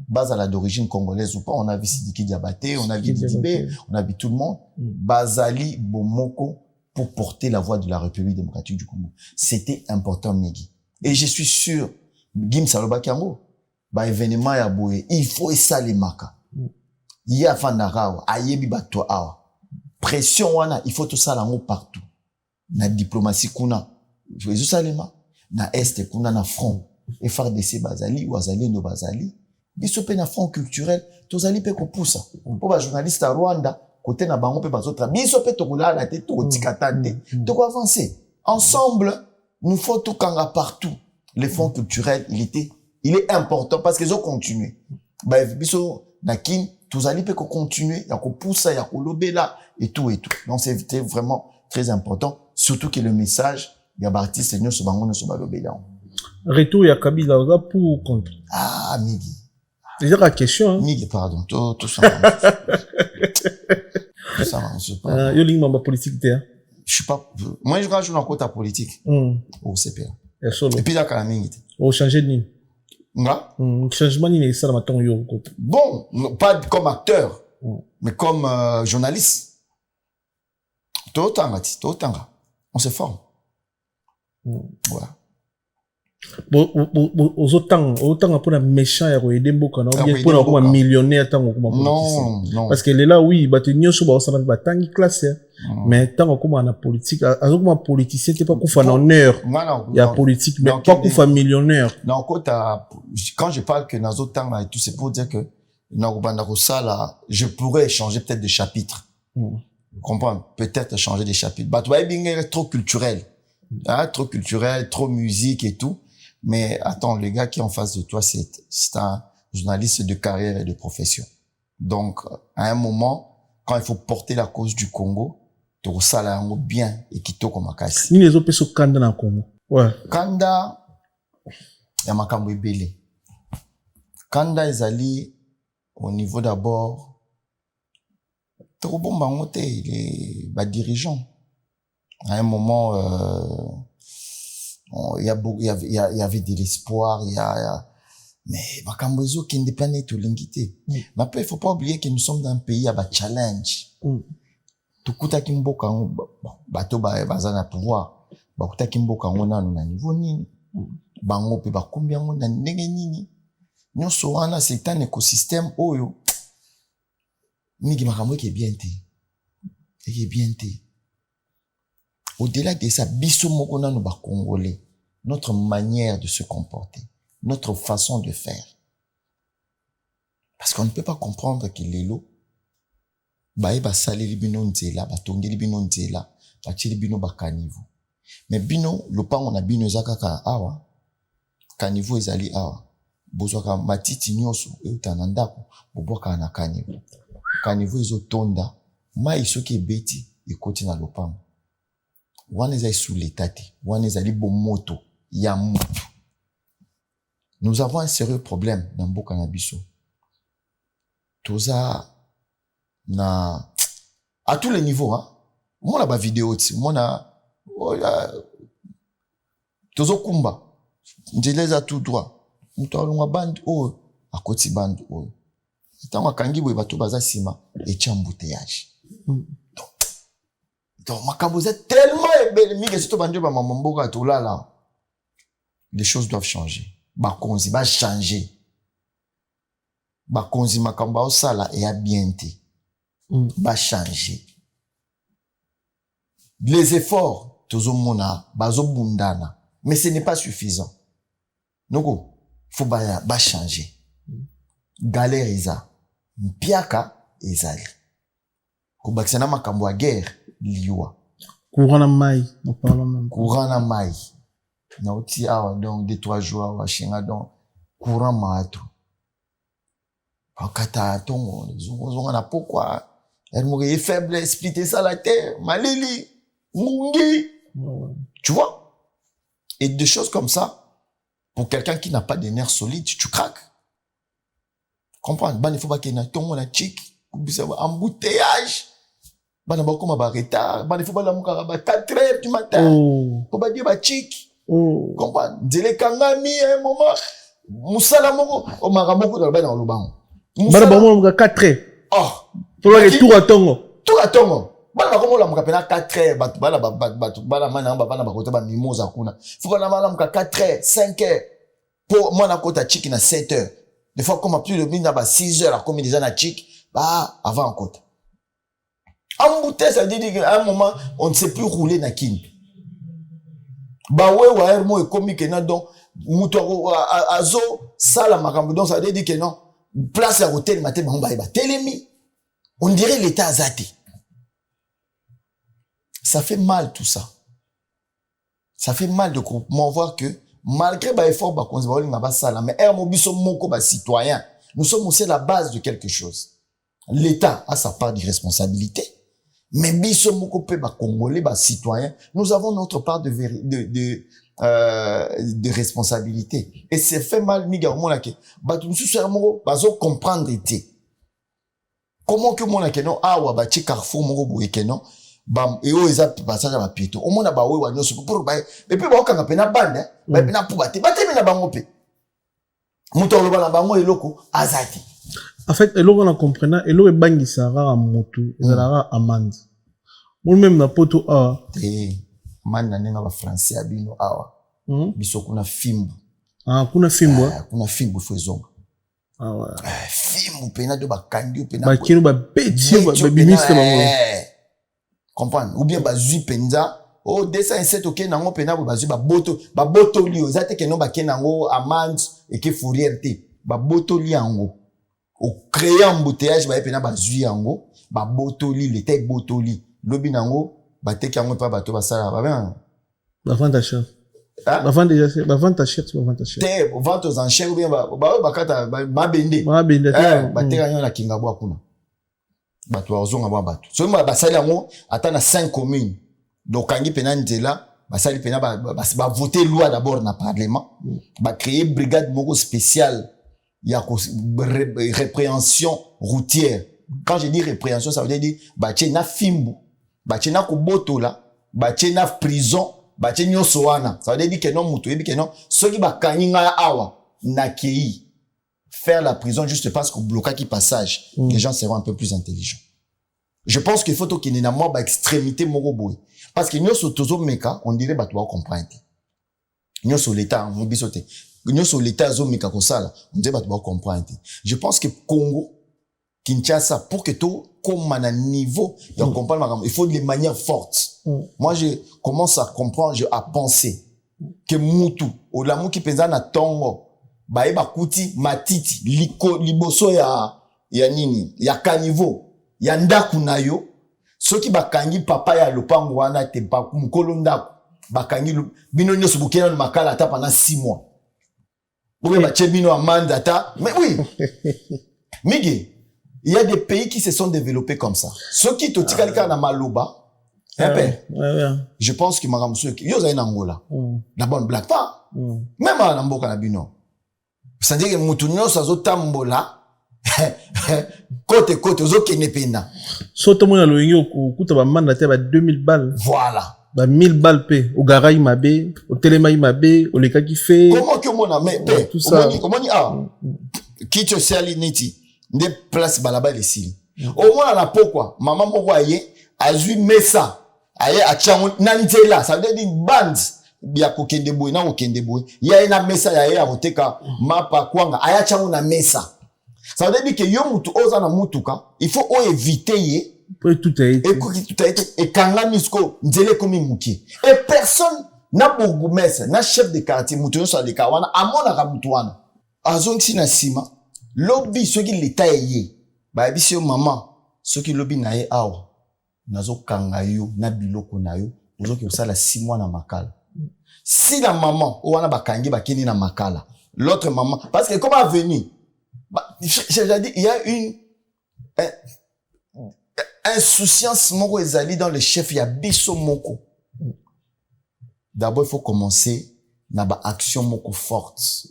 Bazala d'origine congolaise ou pas, on a vu Sidiki Diabaté, on a vu Didibé, on a vu tout le monde. Bazali Bomoko pour porter la voix de la République démocratique du Congo. C'était important, Migi. Et je suis sûr, Gim Saloba Kiango, bah, événement ya boye, il faut ça les maka. Il y a fanarawa, ayebi bato awa. Pression wana, il faut tout ça là partout. Na diplomatie kuna, Jésus Salema, na est kuna na front. Et FARDC bazali, wazali no bazali. Biso pe na front culturel, tozali pe ko poussa. Pour ba journaliste à Rwanda, côté na bango pe bazotra. Biso pe tokola la tête to tikatande. Toko avancer. Ensemble, nous faut tout kanga partout. Les fonds culturels, il est important parce qu'ils ont continué. Bah biso na kin, tozali pe ko continuer, ya ko poussa, ya ko lobela et tout et tout. Donc c'était vraiment très important, surtout que le message il y a artiste nous so bango no so balobela. Retour ya Kabila là pour contre. Ah Migi. C'est la question hein. Migi pardon, tout ça. Tout ça on se parle. Yo ling mamba politique té. Je suis pas moi je rajoute encore ta politique. Au CPA. Et puis la Kamingi. Au changer de ligne. Nga? Changement ni ça ma ton yo. Bon, pas comme acteur, mais comme journaliste. Totanga. On se forme. Voilà. Autant pour un méchant ya ko aider mboka na bien pour un millionnaire tant comme non parce que là oui ba te nyoso ba ça ba tangi classe mais tant comme en politique comme un politicien t'es pas coup en honneur il y a politique mais pas coup millionnaire non quand je parle que nazo tanga et tout c'est pour dire que na banda ko sala je pourrais changer peut-être de chapitre vous comprenez peut-être changer des chapitres bah tu vas bien trop culturel trop culturel trop musique et tout. Mais attends, le gars qui est en face de toi, c'est un journaliste de carrière et de profession. Donc, à un moment, quand il faut porter la cause du Congo, tu ressens bien et qui te comme akasi. Ni les autres sur Kanda dans le Congo. Ouais. Kanda, y a makambo ebele. Kanda ezali au niveau d'abord, trop bon bangote les dirigeants. À un moment, il y avait de l'espoir, mais Makambozo qui est planète ou l'ingité. Mais après, il faut pas oublier que nous sommes dans un pays à challenge. Tout kuta kimboka bato bazana pouvoir. Bakuta kimboka ngona na niveau nini. Bango pe bakumbi ngona ndenge nini. Nyonso wana c'est un écosystème oyo. Mingi makambo qui est bien té. Qui est bien té. Au-delà de ça, biso moko na no ba Congolais, notre manière de se comporter, notre façon de faire. Parce qu'on ne peut pas comprendre que les lots, ba sali libino nzela, ba tongi libino nzela, ba tili bino ba kanivu. Mais bino, lopango na bino zakaka awa, kanivu ezali awa. Bozwaka matiti nyoso, eutanandako, boboka na kanivu. Kanivu ezo tonda, mai soki ebeti, ekoti na lopango. Wanezali sous l'état, wanezali bomoto, ya mutu. Nous avons un sérieux problème dans Mboka na biso. Toza na à tous les niveaux hein. Mona ba vidéo ti, mona tozo kumba. Njeleza tout droit. Mutu alonga band o akoti band o. Tango kangi boye bato baza sima et embouteillage. Donc, makambo est tellement ébélé, que si tu vas dire, mamamboka, tout là, les choses doivent changer. Bakonzi va changer. Bakonzi makamba au sala et à bienté. Va changer. Les efforts, tozo mona, bazo bundana. Mais ce n'est pas suffisant. Donc, faut va changer. Galère isa. Mpiaka ezali. Kubakisana makambo à guerre. Liwa. Courant na mai. Courant na mai. Na uti awa donc 2-3 jours awa shinga donc courant mato. Pakata tongo zonga na pourquoi elle mourait faible splitter ça la terre malili mungi. Tu vois? Et des choses comme ça pour quelqu'un qui n'a pas des nerfs solides, tu craques. Comprendre? Ban il faut pas qu'il y ait un tongo na chic, embouteillage. Bana bakoma ba retard, bana faut ba la muka ba 4h du matin. Faut ba dire ba chic. Comprendre? Dile kangami un moment. Musala moko o makamoko dans bana lubango. Bana ba mo 4h. Oh, pour le tour à tongo. Tour à tongo. Bana comme la mukapena 4 heures, bana mana bana bakota ba mimosa kuna. Faut qu'on a muka 4 heures, 5 heures. Pour moi na kota chick na 7 heures. Des fois comme plus de mina ba 6 heures comme déjà na chick, bah avant kota. Embouté ça dit qu'à un moment on ne sait plus rouler na kin. Bah ouais ouais mo e komi que na donc muto azo sala makambo donc ça dit que non place à hôtel matin ba ba telemi. On dirait l'état azati. Ça fait mal tout ça. Ça fait mal de voir que malgré bah effort bah qu'on se voit là ça mais mobiso moko bah citoyen. Nous sommes aussi la base de quelque chose. L'État a sa part de responsabilité, mais biso moko pe bah congolais bah citoyen, nous avons notre part de responsabilité. Et c'est fait mal miga au monde que bah tout ce moko bah zo comprendre été. Comment que mon que non ah wa bah chi carrefour moko boye que non bam et o eza passage à pieto o mona ba we wa nyoso pour ba et puis ba okanga pena bande ba pena pubate ba temina bango pe muto lo bana bango eloko azati. En fait eloko na comprenant eloko bangi sara motu ezala amande mon même na poto a man na nenga ba français abino awa biso kuna fimbu kuna fimbu kuna fimbu fezonga ouais fimbu pena do ba kandi pena ba kino ba petit ba ministre bango comprendre ou bien bazui penza o 207 ok nango pena bazui ba boto li ozate ke no ba kenango amande et que fourrière te ba boto li ango o créer embouteillage ba pena bazui ango ba boto li le te boto li lobi nango ba te kango pa bato ba sala ba ben ba vente cher ba vente déjà ba vente cher te vente aux enchères ou bien ba kata ba bende ba te kanyo na kinga bwa kuna bato bazonga ba bato so ba sali yango ata na 5 communes donc kangi pena ndela ba sali pena ba voter loi d'abord na parlement ba créer brigade moko spéciale ya répréhension routière. Quand je dis répréhension ça veut dire ba na fimbu ba na ko botola ba na prison ba nyoso wana ça veut dire que non mutu ebi que non soki ba kaninga awa na kei faire la prison juste parce qu'on bloqua qui passage, les gens seront un peu plus intelligents. Je pense qu'il faut qu'il y ait une extrémité moroboui. Parce que nous sommes tous meka, on dirait bah tu vas comprendre. Nous sommes l'État, on bisote. Nous sommes l'État zo meka kosala, on dirait bah tu vas comprendre. Je pense que Congo, Kinshasa, pour que tout comme à un niveau, il faut de manière forte. Moi je commence à comprendre, à penser que mutu, ou la mou qui pensa na tongo. Baeba kuti matiti liboso ya nini ya kanivo ya ndaku nayo soki bakangi papa ya lopango wana te ba mukolo ndaku bakangi bino nyoso bukena makala ata pendant 6 mois ou ba chebino amanda ta mais oui migi il y a des pays qui se sont développés comme ça soki to tikalika na maloba je pense que maramuso yo za na Angola la bonne blague pas même na mboka na bino. C'est-à-dire que mutunyo sazo tambola côté ozo kenepena soto mona loyengi okuta ba mandataire ba 2000 balles voilà ba 1000 balles pe au garai mabe au telema mabe au leka qui fait comment que mona mais tout ça comment ni qui te sali niti ne place balaba les signes au moins la pourquoi maman moko aye azui mesa aye achango nanitela ça veut dire bande bia kokende boy na kokende boy ya ina mesa ya ya hoteka mapa kwanga aya changu na mesa ça veut dire que yo mutu oza na mutuka il faut éviter ye pour tout a été et kanga misko nzele komi muki et personne na bourgmestre na chef de quartier mutu so de kawana amona ka mutu wana azongi na sima lobby soki l'état ye ba bisi yo maman soki lobby na ye awa nazo kanga yo na biloko na yo ozoki osala 6 mois na makala. Si la maman, ou on a bakangi bakini na makala, l'autre maman, parce que comment venir, j'ai dit, il y a une insouciance moko ezali dans le chef, il y a biso moko. D'abord, il faut commencer na ba action moko forte.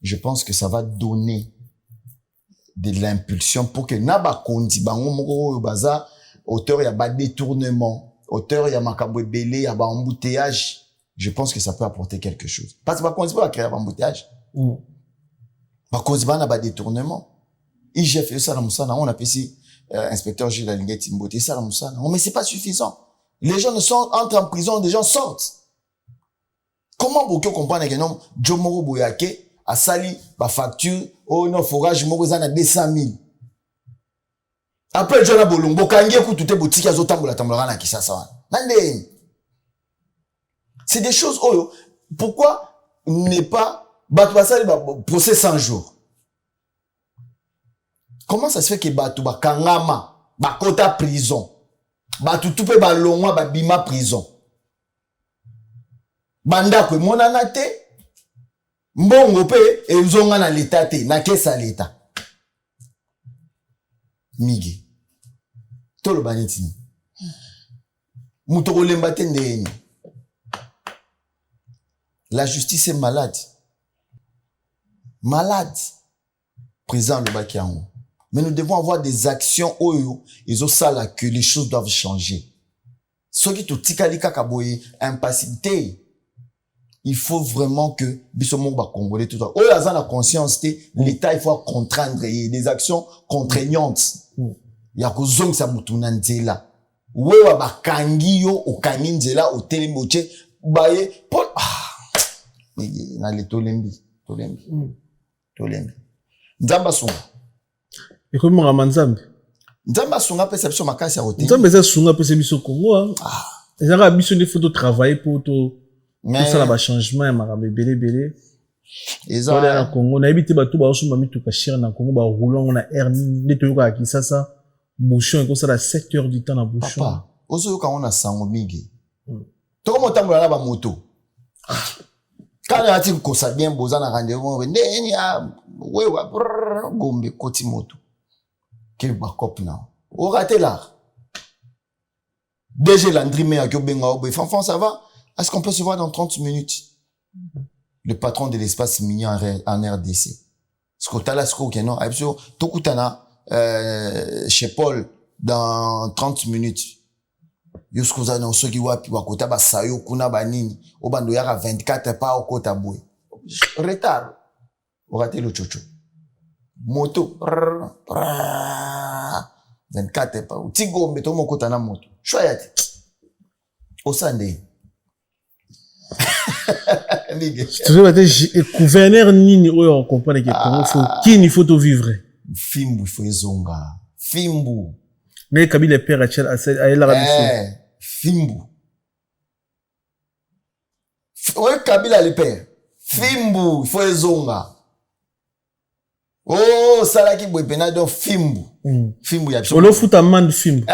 Je pense que ça va donner de l'impulsion pour que na ba kondi bango moko baza auteur ya ba détournement, auteur ya makambo ebele ya ba embouteillage. Je pense que ça peut apporter quelque chose. Parce que on ne va créer un embouteillage. Par contre, on a un détournement. IGF, on a fait ici inspecteur Gilles Alingeti Mbote, ça, mais c'est pas suffisant. Les gens entrent en prison, des gens sortent. Comment beaucoup comprendre que non, Jomoro Boyake, a sali, ba facture, oh non, forage, moko zana 200 000. Après, John Bolombo, kangi écoute boutique à zotambola tambola na kisasa. Nande. C'est des choses, oh, pourquoi n'est pas, basali, procès 100 jours? Comment ça se fait que batu ba kangama, ba kota prison, batu tupe ba longwa ba bima prison? Banda kwe monana te, mbongo pe, e uzonga na l'État te, na kesa l'État. Migi. Tolo banetini. Mutoko lembate ndeni. La justice est malade. Malade. Présent le bakiango. Mais nous devons avoir des actions oyo, ils ont ça là que les choses doivent changer. Ce qui tout tikalika kaboye, impassibilité. Il faut vraiment que bisomo ba congolais tout ça. Oh la zone la conscience l'État il faut contraindre et des actions contraignantes. Ya kozong sa mutuna nzela. Wewa ba kangi yo okangi nzela otelemi oche baye Paul na le tolembi. Nzamba sunga. Et comme on Nzambe. Nzamba sunga pesa biso makasi ya hotel. Nzambe za sunga pesa biso Congo. Ezanga biso ne photo travailler pour to tout ça là changement ya makambe belé. Eza na Congo na ebité bato ba osuma mituka shira na Congo ba roulant na air ni ne toyoka Kinshasa bouchon ko ça la 7 heures du temps na bouchon. Papa, ozoyoka on a sango mingi. To mo tambola na ba moto. Quand ati ko sa bien boza na rendez-vous ndeni ya wewa gombe koti moto. Ke ba cop na. O raté là. DG Landry me akyo benga obe. Fanfan ça va? Est-ce qu'on peut se voir dans 30 minutes? Le patron de l'espace minier en RDC. Skotala sko keno. Absolument. Tokutana, chez Paul, dans 30 minutes. Yoskoza na osoki wapi wakota ba sayo kuna banini. Obando yaka 24 pa okota boy. Retard. On raté le chocho. Moto. 24 pa. Tigo mbeto mokota na moto. Choyati. Osande. Toujours gouverneur nini oyo on comprend que Congo faut qui il faut to vivre. Fimbu faut zonga. Fimbu. Mais Kabila père a la rabiso. Fimbu. Ouais Kabila le père. Fimbu faut zonga. Oh salaki boy penado fimbu. Fimbu ya biso. Olo futa man fimbu.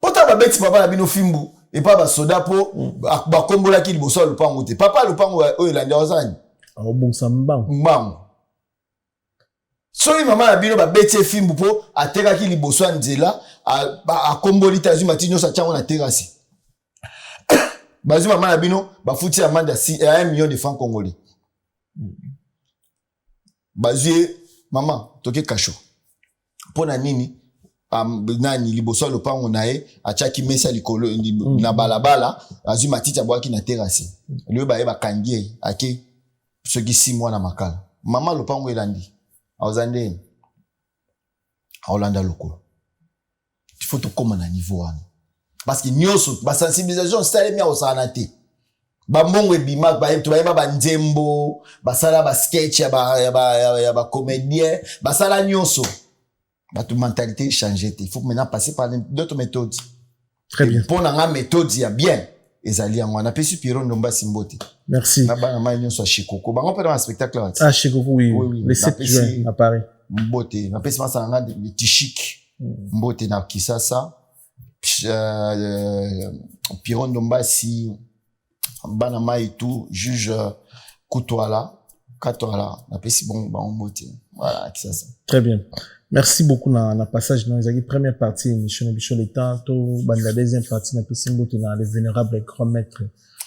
Pota ba beti papa la bino fimbu. Et pas ba soda po ba kombola ki liboso lupango te. Papa lupango oyo landi ozani. Bon sambango. Mbango. Soki mama na bino ba beti fimbu po ateka ki liboso nzela a komboli tazu matinyo sa chango na terrasse. Bazu mama na bino ba futi amanda 1 million de francs congolais. Bazu mama toke kasho. Pona nini? Nani liboso lopango nae achaki mesa likolo na balabala azu matiti abwaki na terrasse liyo baye bakangie ake soki 6 mois na makala mama lopango elandi aozande aolanda lokolo il faut to koma na niveau wana parce que nyoso ba sensibilisation style mi osana te ba mbongo ebima ba to ba nzembo basala ba sketch ya ba comédien basala nyoso. Notre mentalité changée. Il faut maintenant passer par d'autres méthodes. Très bien. Pour la méthode, il y a bien. Ezali on a pu Pierrot Ndomba Simbote. Merci. Na ba na soit Chikoko. Ba on peut dans un spectacle là. Ah Chikoko oui. Le 7 juin à Paris. Mbote. Na pesi ça nga de Tichik. Mbote na Kisasa. Pierrot Ndomba si Banama et tout juge Kutwala. Katwala. Na pesi bon ba Mbote. Voilà Kisasa. Très bien. Merci beaucoup na passage dans les première partie émission émission le temps to la deuxième partie na pesimbo na le vénérable grand maître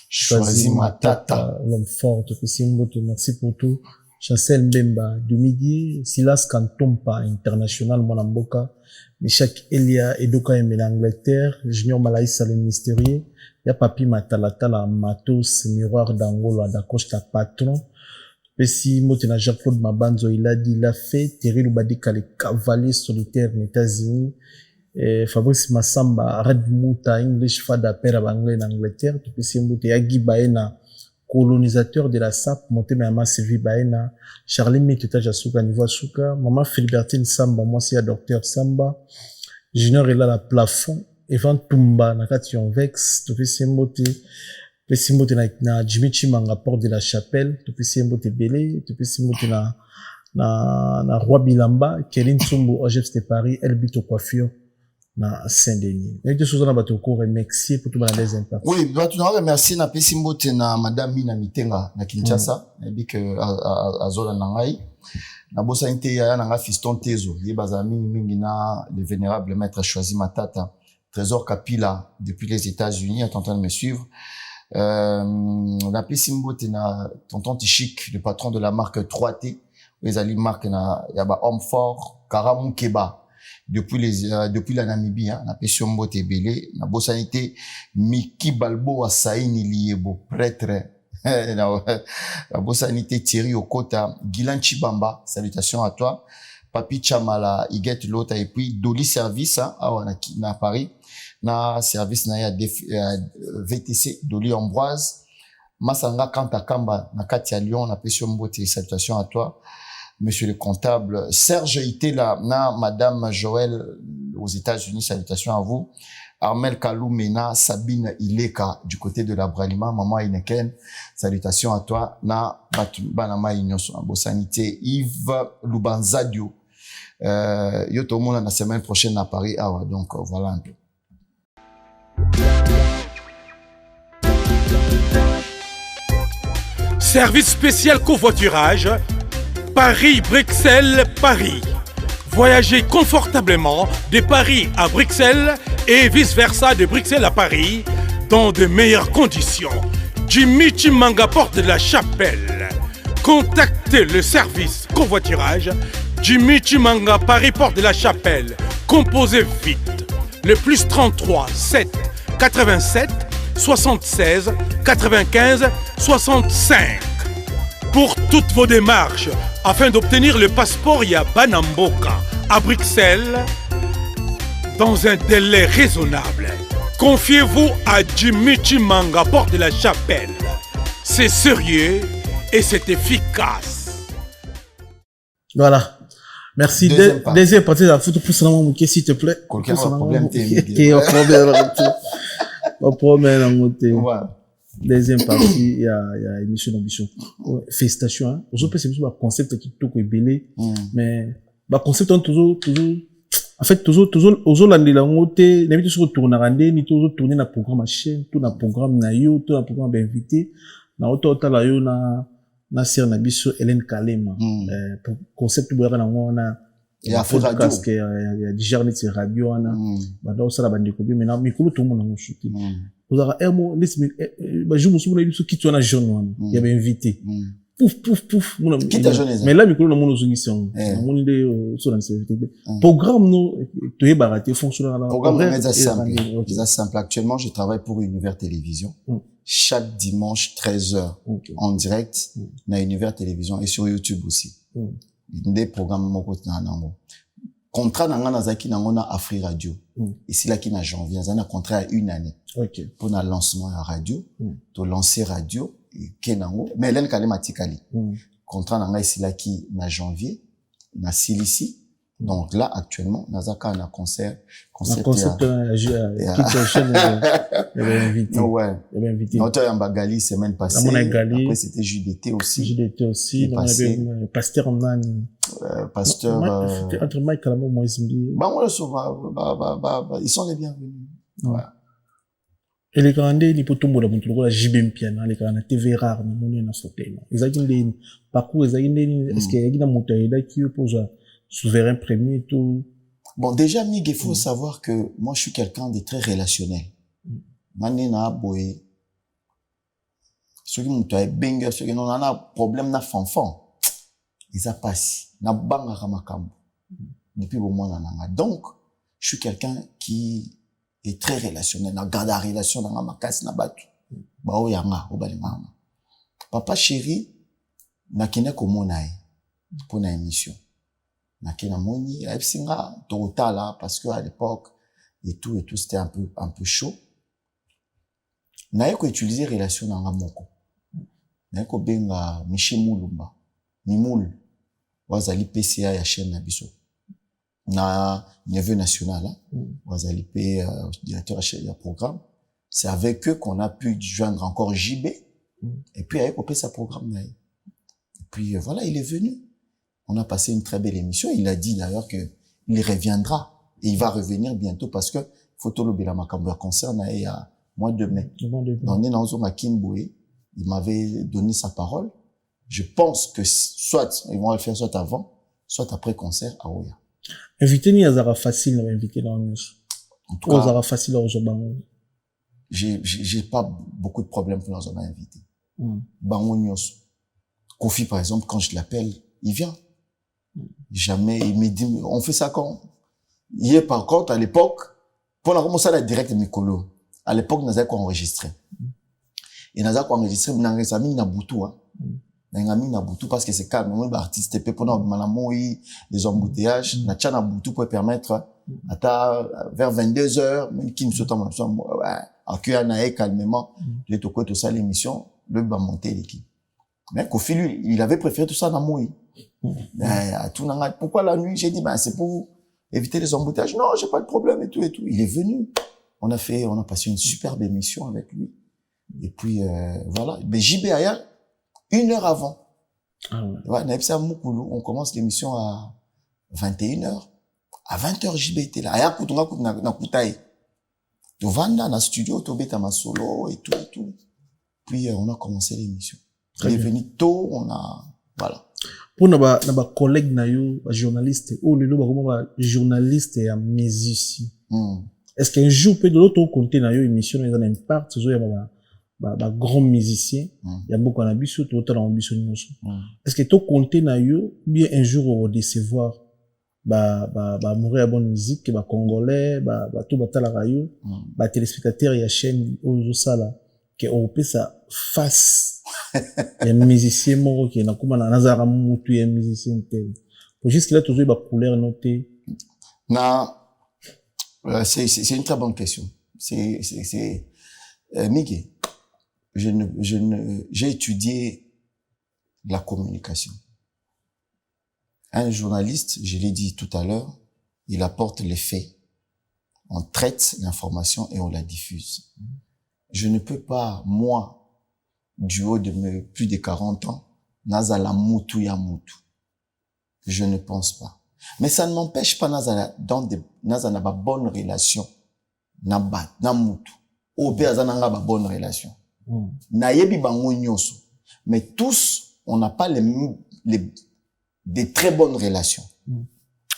Choisi Matata l'homme fort pesimbo. Merci pour tout. Chancel Mbemba du midi Silas Kantompa international Monamboka Michak Elia Edoka en Angleterre Junior Malaïsa le mystérieux ya Papi Matalata la Matos miroir d'Angola d'Acosta patron Pesi Motena Jean-Claude Mabanzo, il a dit, il a fait Terry Lubadika, les cavaliers solitaires aux États-Unis. Fabrice Massamba, Red Mouta, English Fada, père anglais en Angleterre. Pesi Motena Yagi Baena, colonisateur de la SAP, Montema Yama Sylvie Baena, Charlie Miteta Jasuka, Niveau Suka, Maman Philibertine Samba, moi c'est docteur Samba, Junior est là, la plafond, Evan Tumba, Nakation Vex, Pesi Motena, Pesi Motena na Jimmy Chimanga, porte de la chapelle, Pesi Motena Belé, Pesi Motena na Roi Bilamba, Kéline Tsumbu, OGF de Paris, Elbito Coiffure, na Saint-Denis. Et de choses, on a battu au cours remercier pour tout le monde les impacts. Oui, bah, tu nous remercier na Pesi Motena Madame Mina Mitenga, na Kinshasa, et puis que Azola Nangai, na bossa inte ya nanga fiston tezo, ye bazami mingi na le vénérable maître Choisi Matata, Trésor Kapila, depuis les États-Unis, est en train de me suivre. Na Pesi Motena tonton Tichik, le patron de la marque 3T, les ali marque na yaba homme fort, Karamou Keba, depuis la Namibie, hein, na Pesi Mbote Belé, na bossanité Miki Balbo Asaini Liebo, prêtre, la bossanité Thierry Okota, Gilan Chibamba, salutations à toi, Papi Chamala, Iguet Lota, et puis Dolly Service, hein, na Paris, na service na ya VTC Dolly Ambroise, Masanga Kanta Kamba, na Katia Lyon, na Pesi Mbote, salutations à toi. Monsieur le comptable, Serge Itela, na Madame Joël aux États-Unis, salutations à vous. Armel Kaloumena, Sabine Ileka du côté de la Bralima, Maman Ineken, salutations à toi. Na Banama Ignoso, Bossanité, Yves Lubanzadio, Yotomona la semaine prochaine à Paris. Ah ouais, donc voilà un peu. Service spécial covoiturage. Paris-Bruxelles-Paris. Voyagez confortablement de Paris à Bruxelles et vice-versa de Bruxelles à Paris dans de meilleures conditions. Jimmy Chimanga, porte de la Chapelle. Contactez le service covoiturage Jimmy Chimanga, Paris, porte de la Chapelle. Composez vite. Le plus 33 7 87 76 95 65. Pour toutes vos démarches, afin d'obtenir le passeport Yabanamboka à Bruxelles, dans un délai raisonnable, confiez-vous à Jimmy Chimanga, porte de la Chapelle. C'est sérieux et c'est efficace. Voilà. Merci. Deuxième partie de la photo, pousse dans mon s'il te plaît. Quelqu'un a un problème, Deuxième partie, il y a émission d'ambition. Félicitations, hein. Aujourd'hui, c'est un concept qui tout est belé. Mais, concept, toujours, en fait, toujours, l'année la motte, n'importe sur tourner randé, ni toujours tourner na programme à chaîne, tout na programme na yo, tout na programme d'invité. Na auto, la yo, na sir na biso, Hélène Kalema. Concept, on a, il y a podcast, il y a des journées de radio, on a, donc ça, la bande de copie, maintenant, micro, tout le monde a mon shooting. Vous avez un mot, je me souviens de qui tu as jeune, il y avait invité. Pouf. Mais là, micro, on a mon solution. On est sur la sécurité. Programme, nous, tu es baraté, fonctionne là. Programme, c'est simple. Actuellement, je travaille pour Univers Télévision. Chaque dimanche, 13h, en direct, na Univers Télévision et sur YouTube aussi. Des programmes, mon côté, contrat na ngana zaki na ngona Afri Radio. Ici là qui na janvier, ça na contrat à 1 année. Pour na lancement à radio, to lancer radio kenango, mais Hélène Kalema tikali. Contrat na nga ici là qui na janvier, na Silici. Donc là actuellement, nazaka na concert invité. Ouais. invité. Notre Yambagali semaine passée. Après c'était JDT aussi. Pasteur Pasteur entre Mike Kalamo moi ils sont les bienvenus. Ouais. Et les grands les potumbo la muntu la JBM piano les grands TV rare na moni na fauteuil. Ezaki parcours ezaki est-ce que yaki na motaï da qui pose souverain premier tout. Bon déjà Mig il faut savoir que moi je suis quelqu'un de très relationnel. Manena boy ceux qui m'ont banger ceux qui n'ont pas problème na fanfan. Ils a passé na banga kamakambo depuis au moins nanga. Donc je suis quelqu'un qui est très relationnel, na garde la relation dans ma casse na batu. Ba o yanga o balimama. Papa chéri nakene komona ye pour na émission nakena moni epsinga totala parce que à l'époque et tout c'était un peu chaud naye ko utiliser relation nanga moko naye ko benga Michel Mulumba Mimul wazali PCA ya chaîne na biso na niveau national wazali pe directeur de programme. C'est avec eux qu'on a pu joindre encore JB et puis avec sa programme naye. Et puis voilà, il est venu. On a passé une très belle émission. Il a dit d'ailleurs que il reviendra et il va revenir bientôt parce que photo lobela makambo ya concert na ya mois de mai. Dans Nenanzo Makinboé, il m'avait donné sa parole. Je pense que soit ils vont le faire soit avant, soit après concert à Oya. Invité ni azara facile na invité dans news. En tout cas, azara facile au bango. J'ai pas beaucoup de problèmes pour nos invités. Bango news. Kofi par exemple, quand je l'appelle, il vient. Jamais il me dit on fait ça quand. Hier par contre à l'époque, pour la commencer la direct Mikolo. À l'époque nous avons enregistré. Et nous avons enregistré Nangami na Boutou Nangami na Boutou parce que c'est calme, moi artiste pe pour Malamoi, les embouteillages, na tcha na Boutou pour permettre à vers 22h même qui me saute en accueillir naé calmement, j'ai tout ça l'émission, le va monter l'équipe. Mais Kofi lui, il avait préféré tout ça dans Moui. Pourquoi la nuit? J'ai dit, c'est pour éviter les embouteillages. Non, j'ai pas de problème et tout. Il est venu. On a passé une superbe émission avec lui. Et puis, voilà. Mais JB Aya, 1 heure avant. On commence l'émission à 21h. À 20h, JB était là. Aya kutunga na kutaye. Vanda na studio, tobeta ma solo et tout. Puis, on a commencé l'émission. Il est venu tôt, voilà. Pour nos collègues na yo, journalistes, ou le ba journaliste et musicien. Est-ce qu'un jour peut de l'autre côté na yo émission les impact zo ya ba grand musicien, ya beaucoup na biso to ta na biso nyonso. Est-ce que to compter na yo bien un jour au décevoir ba mourir à bonne musique ba congolais ba tout batala rayo ba téléspectateurs ya chaîne ozo sala que on peut ça face les musiciens moko qui na kuma na nazara mutu ya musicien tel pour juste là toujours ba couleur notée c'est une très bonne question. C'est Miguel, j'ai étudié la communication. Un journaliste, je l'ai dit tout à l'heure, il apporte les faits. On traite l'information et on la diffuse. Je ne peux pas, moi, du haut de mes plus de 40 ans, nazala mutu ya mutu. Je ne pense pas. Mais ça ne m'empêche pas nazala ba bonne relation na mutu. Ou pe azananga ba bonne relation. Na yebi bango nyonso. Mais tous, on n'a pas des très bonnes relations.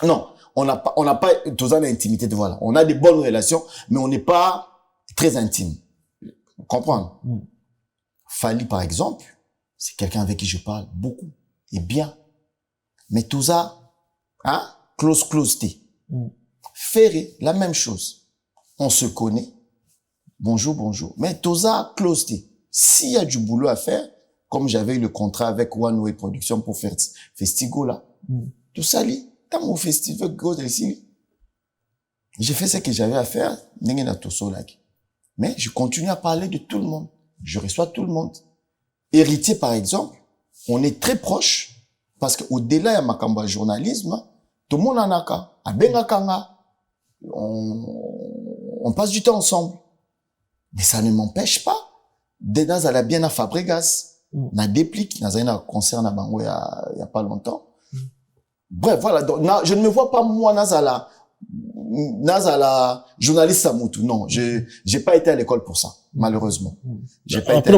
Non, on n'a pas tous en intimité, voilà. On a des bonnes relations, mais on n'est pas très intime. Comprendre? Fali, par exemple, c'est quelqu'un avec qui je parle beaucoup et bien. Mais tout ça, close t'es. Ferré, la même chose. On se connaît. Bonjour. Mais tout ça, close t'es. S'il y a du boulot à faire, comme j'avais eu le contrat avec One Way Production pour faire Festigo là, tout ça, dans mon festival, j'ai fait ce que j'avais à faire, mais je continue à parler de tout le monde. Je reçois tout le monde. Héritier, par exemple, on est très proches, parce qu'au-delà de ma journalisme, tout le monde en a qu'à. À Bengakanga, on passe du temps ensemble. Mais ça ne m'empêche pas d'être dans la bien à Fabregas. Na déplique, na un concert na bango il y a pas longtemps. Bref, voilà. Donc, je ne me vois pas moi nazala journaliste Samutu. Non, j'ai pas été à l'école pour ça, malheureusement. J'ai pas été.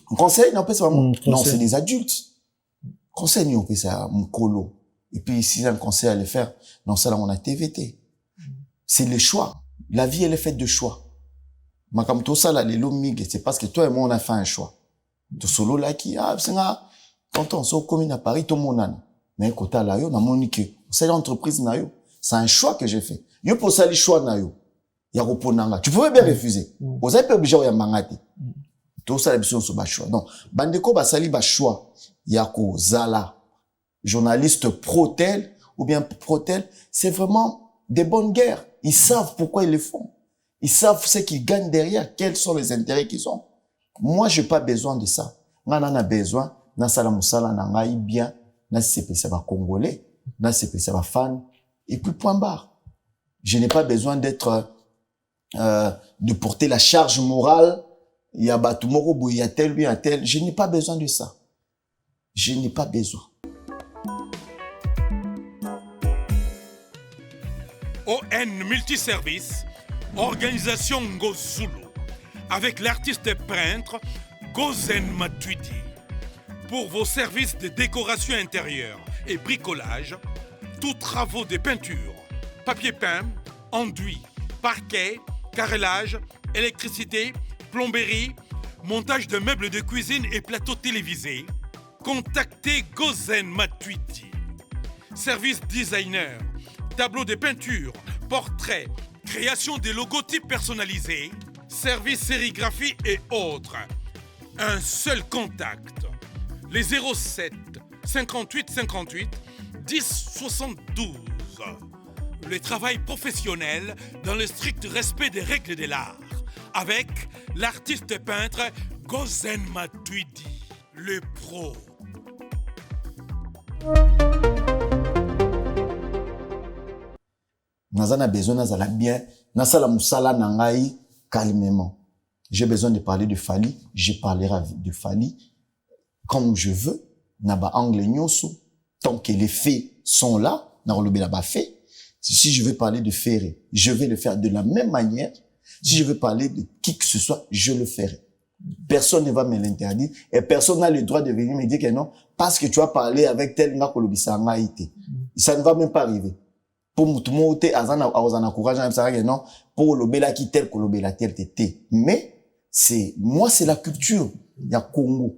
Conseil, non, non, c'est des adultes. Conseil, on peut ça, mukolo. Et puis, si un conseil à le faire, non, ça là, on a TVT. C'est le choix. La vie, elle est faite de choix. Mais comme tout ça, là, les lomig, c'est parce que toi et moi, on a fait un choix. De solo là, qui, c'est là, quand on sort commune à Paris, tout le monde a. Mais quand là, yo, na monique, c'est l'entreprise na yo. C'est un choix que j'ai fait. Yo, pour ça, les choix na yo. Ya reponanga. Tu pouvais bien refuser. Vous avez pas obligé de mangate. Tout ça, l'habitude, c'est un choix. Donc, bandeko basali ba choix. Yako, Zala, journaliste pro-tel, ou bien pro-tel, c'est vraiment des bonnes guerres. Ils savent pourquoi ils le font. Ils savent ce qu'ils gagnent derrière, quels sont les intérêts qu'ils ont. Moi, j'ai pas besoin de ça. Moi, on a besoin, na sala musala, na ngai bien, na CPC ba congolais, na CPC ba fan, et puis point barre. Je n'ai pas besoin d'être, de porter la charge morale. Il y a Batumoro, il y a tel, il y a tel. Je n'ai pas besoin de ça. Je n'ai pas besoin. ON Multiservice, organisation Ngozulu, avec l'artiste peintre Gozen Matuidi. Pour vos services de décoration intérieure et bricolage, tous travaux de peinture, papier peint, enduit, parquet, carrelage, électricité, plomberie, montage de meubles de cuisine et plateaux télévisés, contactez Gozen Matuidi. Service designer, tableau de peinture, portrait, création des logotypes personnalisés, service sérigraphie et autres. Un seul contact. Les 07 58 58 10 72. Le travail professionnel dans le strict respect des règles de l'art. Avec l'artiste peintre Gozen Matuidi, le pro. Nazana besoin, nazala bien, nasala musala nangai calmement. J'ai besoin de parler de Fali, je parlerai de Fali comme je veux, naba angle nyoso, tant que les faits sont là, narolobe naba fait. Si je veux parler de Ferré, je vais le faire de la même manière. Si je veux parler de qui que ce soit, je le ferai. Personne ne va me l'interdire et personne n'a le droit de venir me dire que non, parce que tu as parlé avec tel nga kolobisa ngaïté. Ça ne va même pas arriver. Pour tout le monde, azana courage, non, pour l'obéla qui tel kolobela tel tété. Mais, moi, c'est la culture. Il y a Congo.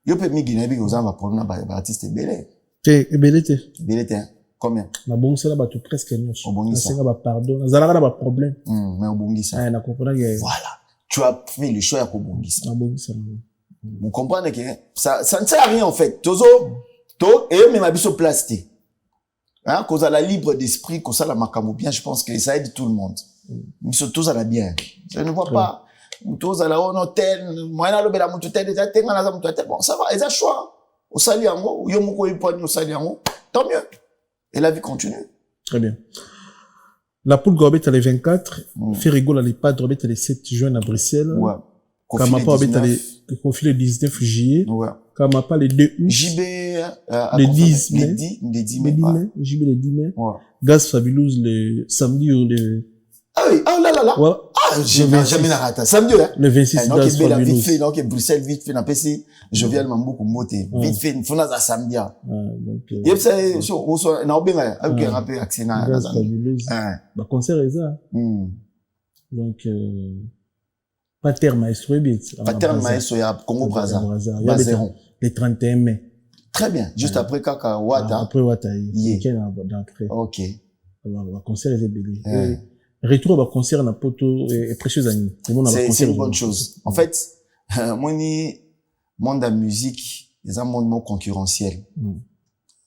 Yo pe mi Guinée, vous avez un problème, artiste belé. Belé. Belé, combien? Na bon, c'est là, bah, tout presque, non. Obongi ça. C'est là, pardon. Zala, na, bah, problème. Mais obongi ça. Na comprendre que. Voilà. Tu as fait le choix à obongi ça. Na bon, ça. Vous comprenez que, ça ne sert à rien, en fait. Et même abisso plastique. Hein, cause à la libre d'esprit, cause à la macamo bien, je pense que ça aide tout le monde. Mais surtout à la bien. Je ne vois pas. Tous à la hôtel, moi, na lobela mutu tel, bon, ça va, ils ont choix. Au saliango, ou yomoko yiponi au saliango, tant mieux. Et la vie continue. Très bien. La poule Gorbet, elle est 24. Ferrigo, elle est pas Gorbet, elle est 7 juin à Bruxelles. Ouais. Kamapa, elle est confié le 19 juillet. Ouais. Kamapa, le 2 août. JB, le 10 mai. Le 10 mai. JB, le 10 mai. Ouais. Gaz Fabulous, le samedi ou le... Ah oui, ah là là là. Ouais. Ah, j'ai jamais la rata. Samedi, hein. Le 26 donc, Gaz Fabulous. Vite fait, donc, Bruxelles, vite fait, n'appelle Jovial Mambo Kumbote. Vite fait, il faut n'a samedi. Donc, yep, c'est, na obenga, avec un rappel accès na. Gaz Fabulous. Bah, concert est ça. Donc, Pater Maestro, Pater Maestro, il y a Congo Brazza. Bazéron. Le 31 mai. Très bien. Juste après Kaka Wata. Après Wata. D'après. Ok. Le concert est belé. Retour à concert na poto et précieux amis. C'est une bonne chose. En fait, moi ni monde de la musique, c'est un monde concurrentiel.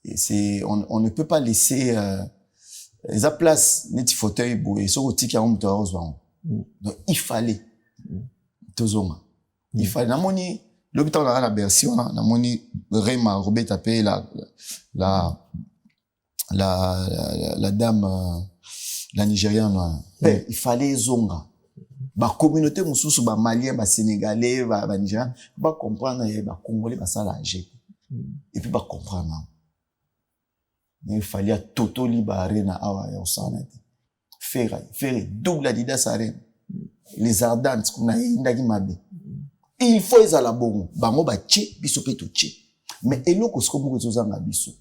Et on ne peut pas laisser les place net fauteuil et sur outil qui a donc il fallait tozonga. Il fallait na moni l'hôpital on a la version na moni Rema Robert tapé la dame la Nigériane, il fallait zonga. Ba communauté mususu ba malien, ba sénégalais, ba nigérian, ba comprendre ba congolais ba ça là et puis ba comprendre. Mais il fallait totoli ba arena awa ya osana. Faire double Adidas arena. Les ardentes qu'on a indagi mabe. Il faut les ala bongo, bango ba tché biso pe to tché. Mais eloko sko mo zozanga biso.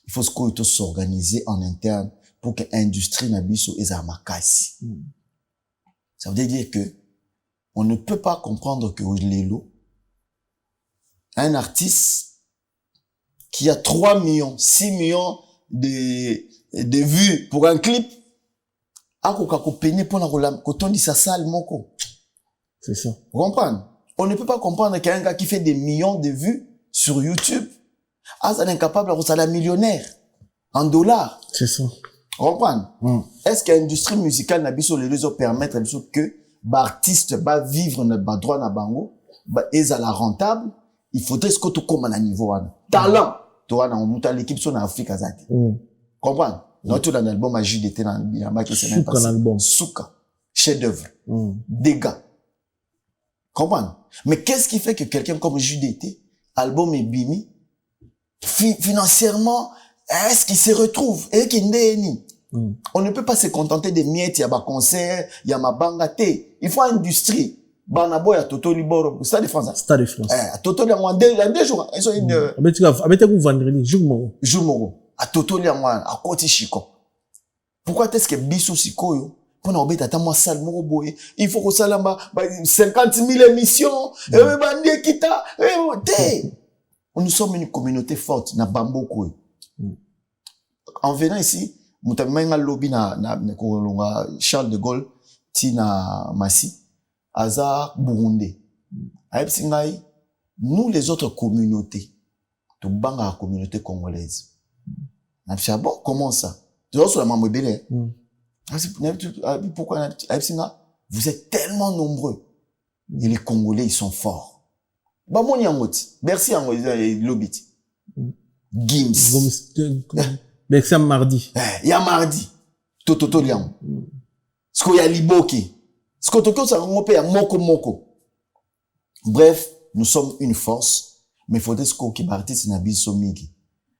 Il faut que s'organiser en interne pour que l'industrie n'abisso et makasi. Ça veut dire que on ne peut pas comprendre que Lelo, un artiste qui a 3 millions, 6 millions de vues pour un clip, a ko peine pour la koton di sa salle moko. C'est ça. Vous comprenez? On ne peut pas comprendre qu'un gars qui fait des millions de vues sur YouTube, est incapable de la millionnaire en dollars. C'est ça. Comprendre? Est-ce que l'industrie musicale n'a pas sur les réseaux permettre que l'artiste va vivre na droit na bango, et la rentable, il faudrait ce que tu comme à niveau talent. Toi na on l'équipe sur l'Afrique azati. Comprendre? Nous tout dans l'album à JDT dans Biamba qui s'est même passé. Souka, chef d'œuvre, dégâts. Comprendre? Mais qu'est-ce qui fait que quelqu'un comme JDT, album et Bimi, financièrement, est-ce qu'il se retrouve? Et qu'il n'est on ne peut pas se contenter des miettes, il y a ma concert, il y a ma bangaté. Il faut industrie. Banabo ya Toto Liboro, Stade de France. Stade de France. Toto Liamouan, deux jours. Ils sont une, vous vendredi, jour moro. Jour moro. À Toto Liamouan, à Koti Chico. Pourquoi est-ce que Bissou Sikoyo, pour nous obéir à moi sale moro boy, il faut que ça là 50 000 émissions, bandé kita, nous sommes une communauté forte, na bambo koy. En venant ici, mutamenga lobby na Charles de Gaulle, tina Massi, Aza Burundi. Aïpsingaï, nous les autres communautés, tout banga la communauté congolaise. Bon, comment ça? Tu vois sur la mambo belé. Pourquoi Aïpsinga? Vous êtes tellement nombreux. Et les Congolais, ils sont forts. Bah, mon yangoti. Merci à lobby. Gims. Merci à mardi. Il y a mardi. Toto liam. Ce qu'il y a liboki. Ce que Toto ça on peut moko. Bref, nous sommes une force, mais il faudrait ce qu'on artiste na biso migi.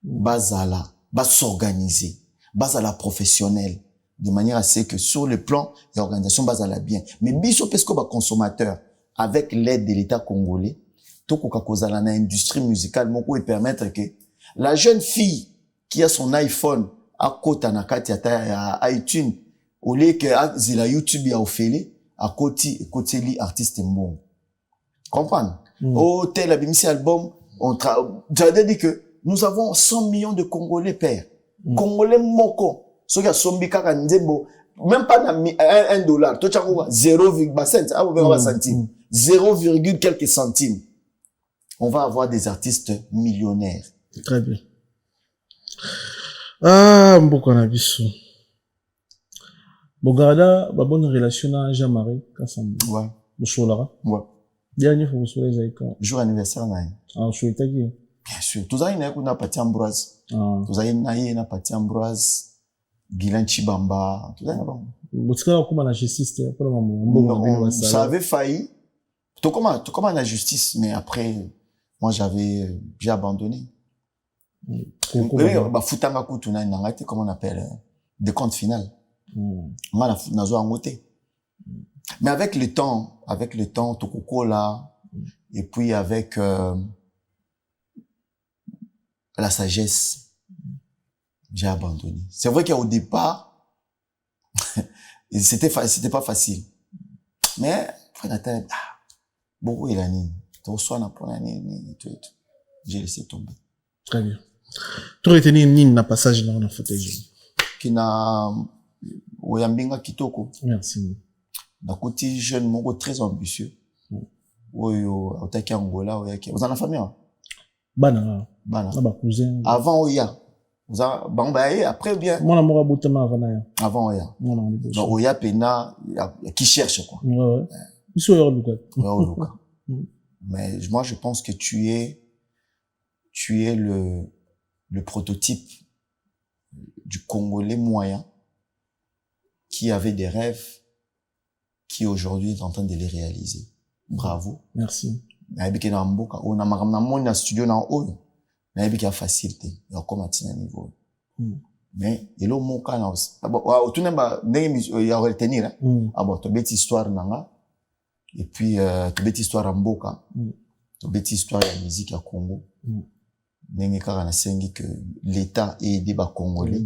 Bazala, bas s'organiser, bazala professionnel, de manière à ce que sur le plan de l'organisation bazala bien. Mais biso pesco ba consommateur, avec l'aide de l'État congolais, tout koka kozala na industrie musicale moko et permettre que la jeune fille qui a son iPhone à côté na kati ya iTunes au lieu que zila YouTube ya ofele à côté li artiste mbongo. Comprendre? Oh tel abimisi album j'avais dit que nous avons 100 millions de Congolais père. Congolais moko so ya sombi kaka nzembo même pas na $1 to chako 0,5 centime 0, quelques centimes. On va avoir des artistes millionnaires. Très bien. Ah, mboko na biso. Bogarda, ba bonne relation à Jean-Marie Kassambo. Ouais. Mosolara. Ouais. Dernier fois, Mosolara Zaïka. Jour anniversaire, naï. Ah, souhaita qui? Bien sûr. Tous aïe naï kuna pati Ambroise. Tous aïe naï na pati Ambroise. Gilan Chibamba. Tous aïe na bon. Botika kuma na justice, t'es pas le moment. Ça avait failli. Tout comme la justice, mais après, moi j'ai abandonné. Bah, futanga kutuna nangati, comment on appelle, des comptes finales. Moi, nazo angoté. Mais avec le temps, Tokoko là, et puis avec, la sagesse, j'ai abandonné. C'est vrai qu'au départ, c'était pas facile. Mais, beaucoup il a ni, j'ai laissé tomber. Très bien. Tu retenu une na passage dans le fauteuil. Qui n'a, oyambinga kitoko. Merci. Nakuti jeune mongo très ambitieux. Oyo, otaki Angola, oyaki. Vous en avez famille, hein? Bana. Ba cousin. Avant Oya. Vous en, après bien. Mon amour a boutama avant Oya. Avant Oya. Donc Oya pena, qui cherche, quoi. Ouais. Ils sont heureux, quoi. Ouais, mais moi, je pense que tu es le prototype du Congolais moyen qui avait des rêves, qui aujourd'hui est en train de les réaliser. Bravo. Merci. On a un studio dans haut. On a facilité. Il y a comme un niveau. Mais il y a mon cas là. Tout le monde il y a retenir. Ah bon, tu bête histoire nanga. Et puis tu bête histoire en Mboka. Tu bête histoire de la musique à Congo. Nengi kaka na sengi que l'État ait aidé ba Congolais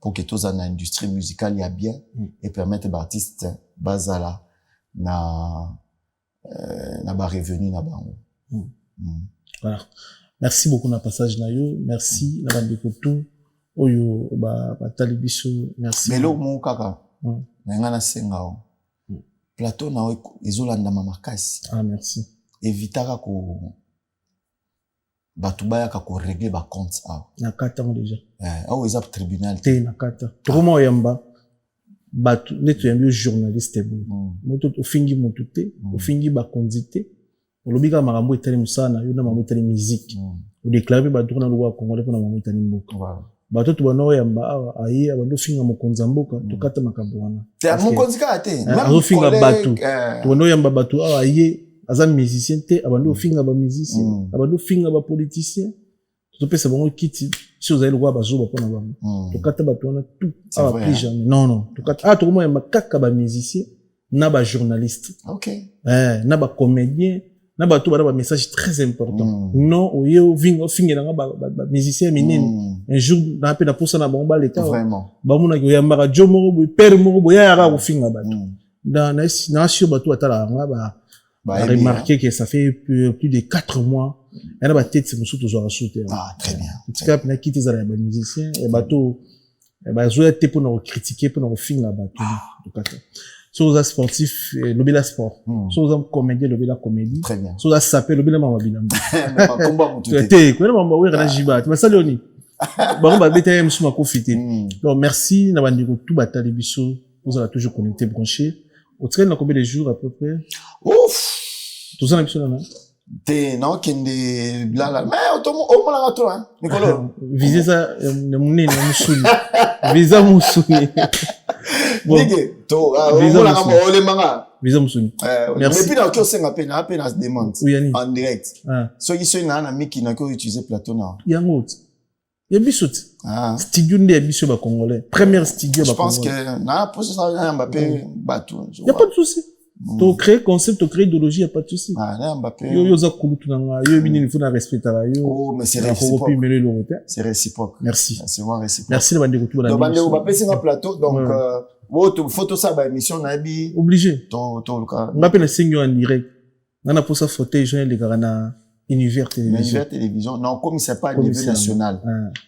pour que tous en industrie musicale y a bien et permettre aux artistes bazala na ba revenu na bango. Voilà. Merci beaucoup na passage na yo. Merci na bandeko tout oyo ba talibiso. Merci. Mais lo mo kaka na nga na senga o. Plateau na ezolanda makasi. Ah merci. évitaka ko batubaya ka ko régler ba compte na kata déjà au exap tribunal te na kata tokoma yamba batu neto yambi journaliste bon moto ofingi moto te ofingi ba kondite olobika makambo etali musana yo na makambo etali musique o déclarer ba droit na loi congolais pour na makambo etali mboka bato to bano yamba ayi abando finga mokonza mboka tokata makambo wana te mokonzi ka te même finga batu to bano yamba batu ayi aza musicien te abando finga ba musicien abando finga ba politicien to pesa bango kiti si vous avez le droit bazo ba pona bango tokata batu wana tout plus jamais non tokata to mo yamba kaka ba musicien na ba journaliste na ba comédien na ba to ba message très important non oyo vinga finga ba musicien minene un jour na pe na posa na bango ba leta ba mona yo yamba radio mo père mo ya ra ko finga ba na sur ba to atala ba remarqué que ça fait plus de 4 mois elle a tête c'est musuto zo rasute très bien tu na quitté za ba musicien et bato ba zo été pour nous critiquer pour nous finga bato tokata so za sportif lobela sport so za comédien lobela comédie très bien so za sapé lobela mama binambi mais pas combat mutu te ko na mama we kana jiba tu masalioni ba ba beta yem suma profiter donc merci na bandiko tout batali biso vous allez toujours connecté branché au train combien de jours à peu près ouf tout ça na biso na te non kende blala mais o mona ngato hein Nicolo viser ça ne munene na musuni visa musuni nige to o mona ngamo ole manga visa musuni merci mais puis na ko senga pe na demande en direct so iso na miki na ko utiliser plateau na yango ya biso studio nde ya biso ba congolais première studio ba congolais je pense que na pose ça Mbappé bateau y a pas de souci to créer concept to créer idéologie y a pas de souci Mbappé yo za kulutu na yo bini il faut na respecter yo mais c'est réciproque c'est réciproque merci c'est vraiment réciproque merci le bande retour la bande Mbappé c'est un plateau donc votre photo ça ba émission na bi obligé to ka Mbappé na singyo en direct na pour ça photo jeune les gars na Univers Télévision. Non, comme c'est pas niveau national.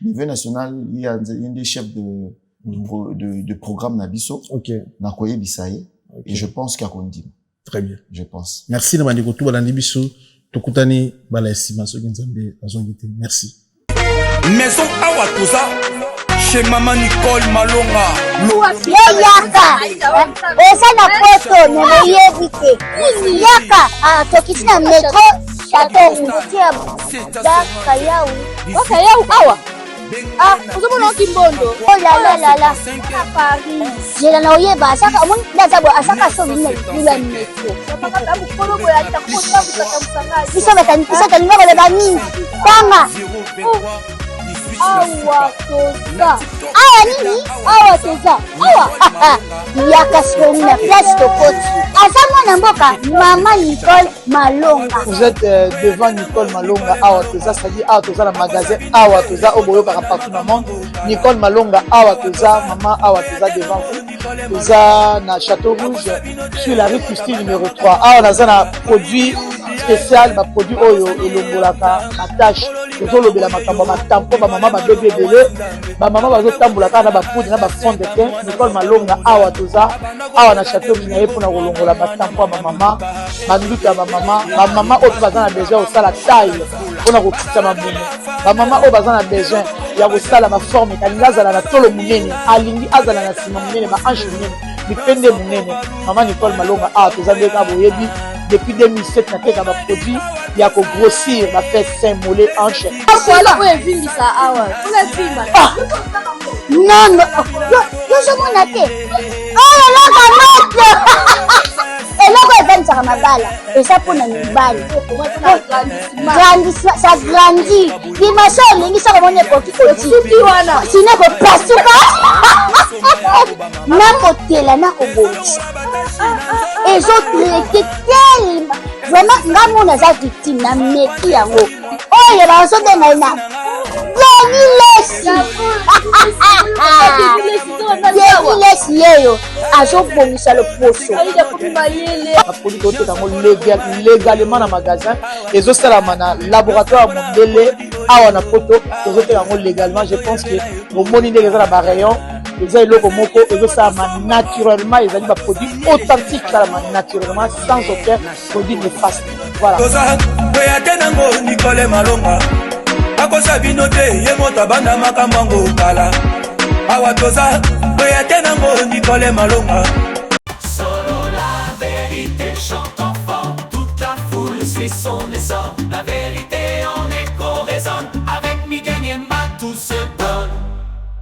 Niveau national, il y a des chefs de programme Nabiso. Ok. Nakoye Bisaye. Et je pense qu'il y a Kondim. Très bien. Je pense. Merci de m'avoir tout à Nabiso. Tokutani, bala estimation Nzambe, azongite. Merci. Maison Awatuza, chez Maman Nicole Malonga. Yaka. Esa na poto, ne yebite. Yaka, tokisina metro. Chateau, Daka Yaou. Ok, Yaou, awa. Vous avez un kimbondo. Oh là là là. À Paris. J'ai la noyée, bah, ça, on a d'abord à chaque fois, il y a une métro. Ils sont à l'île. Awa toza. Awa nini? Awa toza. Awa. Yaka soni na place tokoti. Azama na mboka Maman Nicole Malonga. Vous êtes devant Nicole Malonga Awa toza, c'est-à-dire Awa toza le magasin Awa toza au boyo partout dans le monde. Nicole Malonga Awa toza, Maman Awa toza devant vous. Toza na Château Rouge sur la rue Custine numéro 3. Awa naza na produit spécial, ba produit oyo elongolaka attache. Tozo lobela makambo matampo ba maman ba bébé belé, ba maman bazo tambola kana ba poudre na ba fond de teint. Nicole Malonga Awa toza, Awa na Château Minaye pour na kolongola matampo ba maman, ba nduta ba maman oyo baza na besoin osala taille pour na kokita mamumu. Ba maman oyo baza na besoin ya kosala ma forme kalinga azala na tolo munene, alingi azala na sima munene, ma hanche munene, mipende munene. Maman Nicole Malonga Awa toza ndeka boyebi depuis 2007 na teka ba produit ya ko grossir ba fait sein mollet hanche. Voilà où est venu ça awa. Non non. Yo je m'en atte. Oh là là eloko evanisaka mabala eza mpona mibali ça grandit dimension olingi soko moni ekoki kotiki wana sino ekopasuka nakotela nakobongisa ezotraite telema vraiment nga mona aza victime na meki yango oyo bazobenga na Lesi yeyo azobongisa loposo apoli koteka ngo légalement na magasin ezosalama na laboratoire mondele awa na poto tozoteka ngo légalement. Je pense que omoni ndenge eza na barayon eza eloko moko ezosalama naturellement ezali baproduit authentique salama naturellement sans aucun produit néfaste. Voilà. toza boya te nango Nicole Malonga akosa bino te ye moto abanda makambo ngo kala awa toza boya te nango Nicole Malonga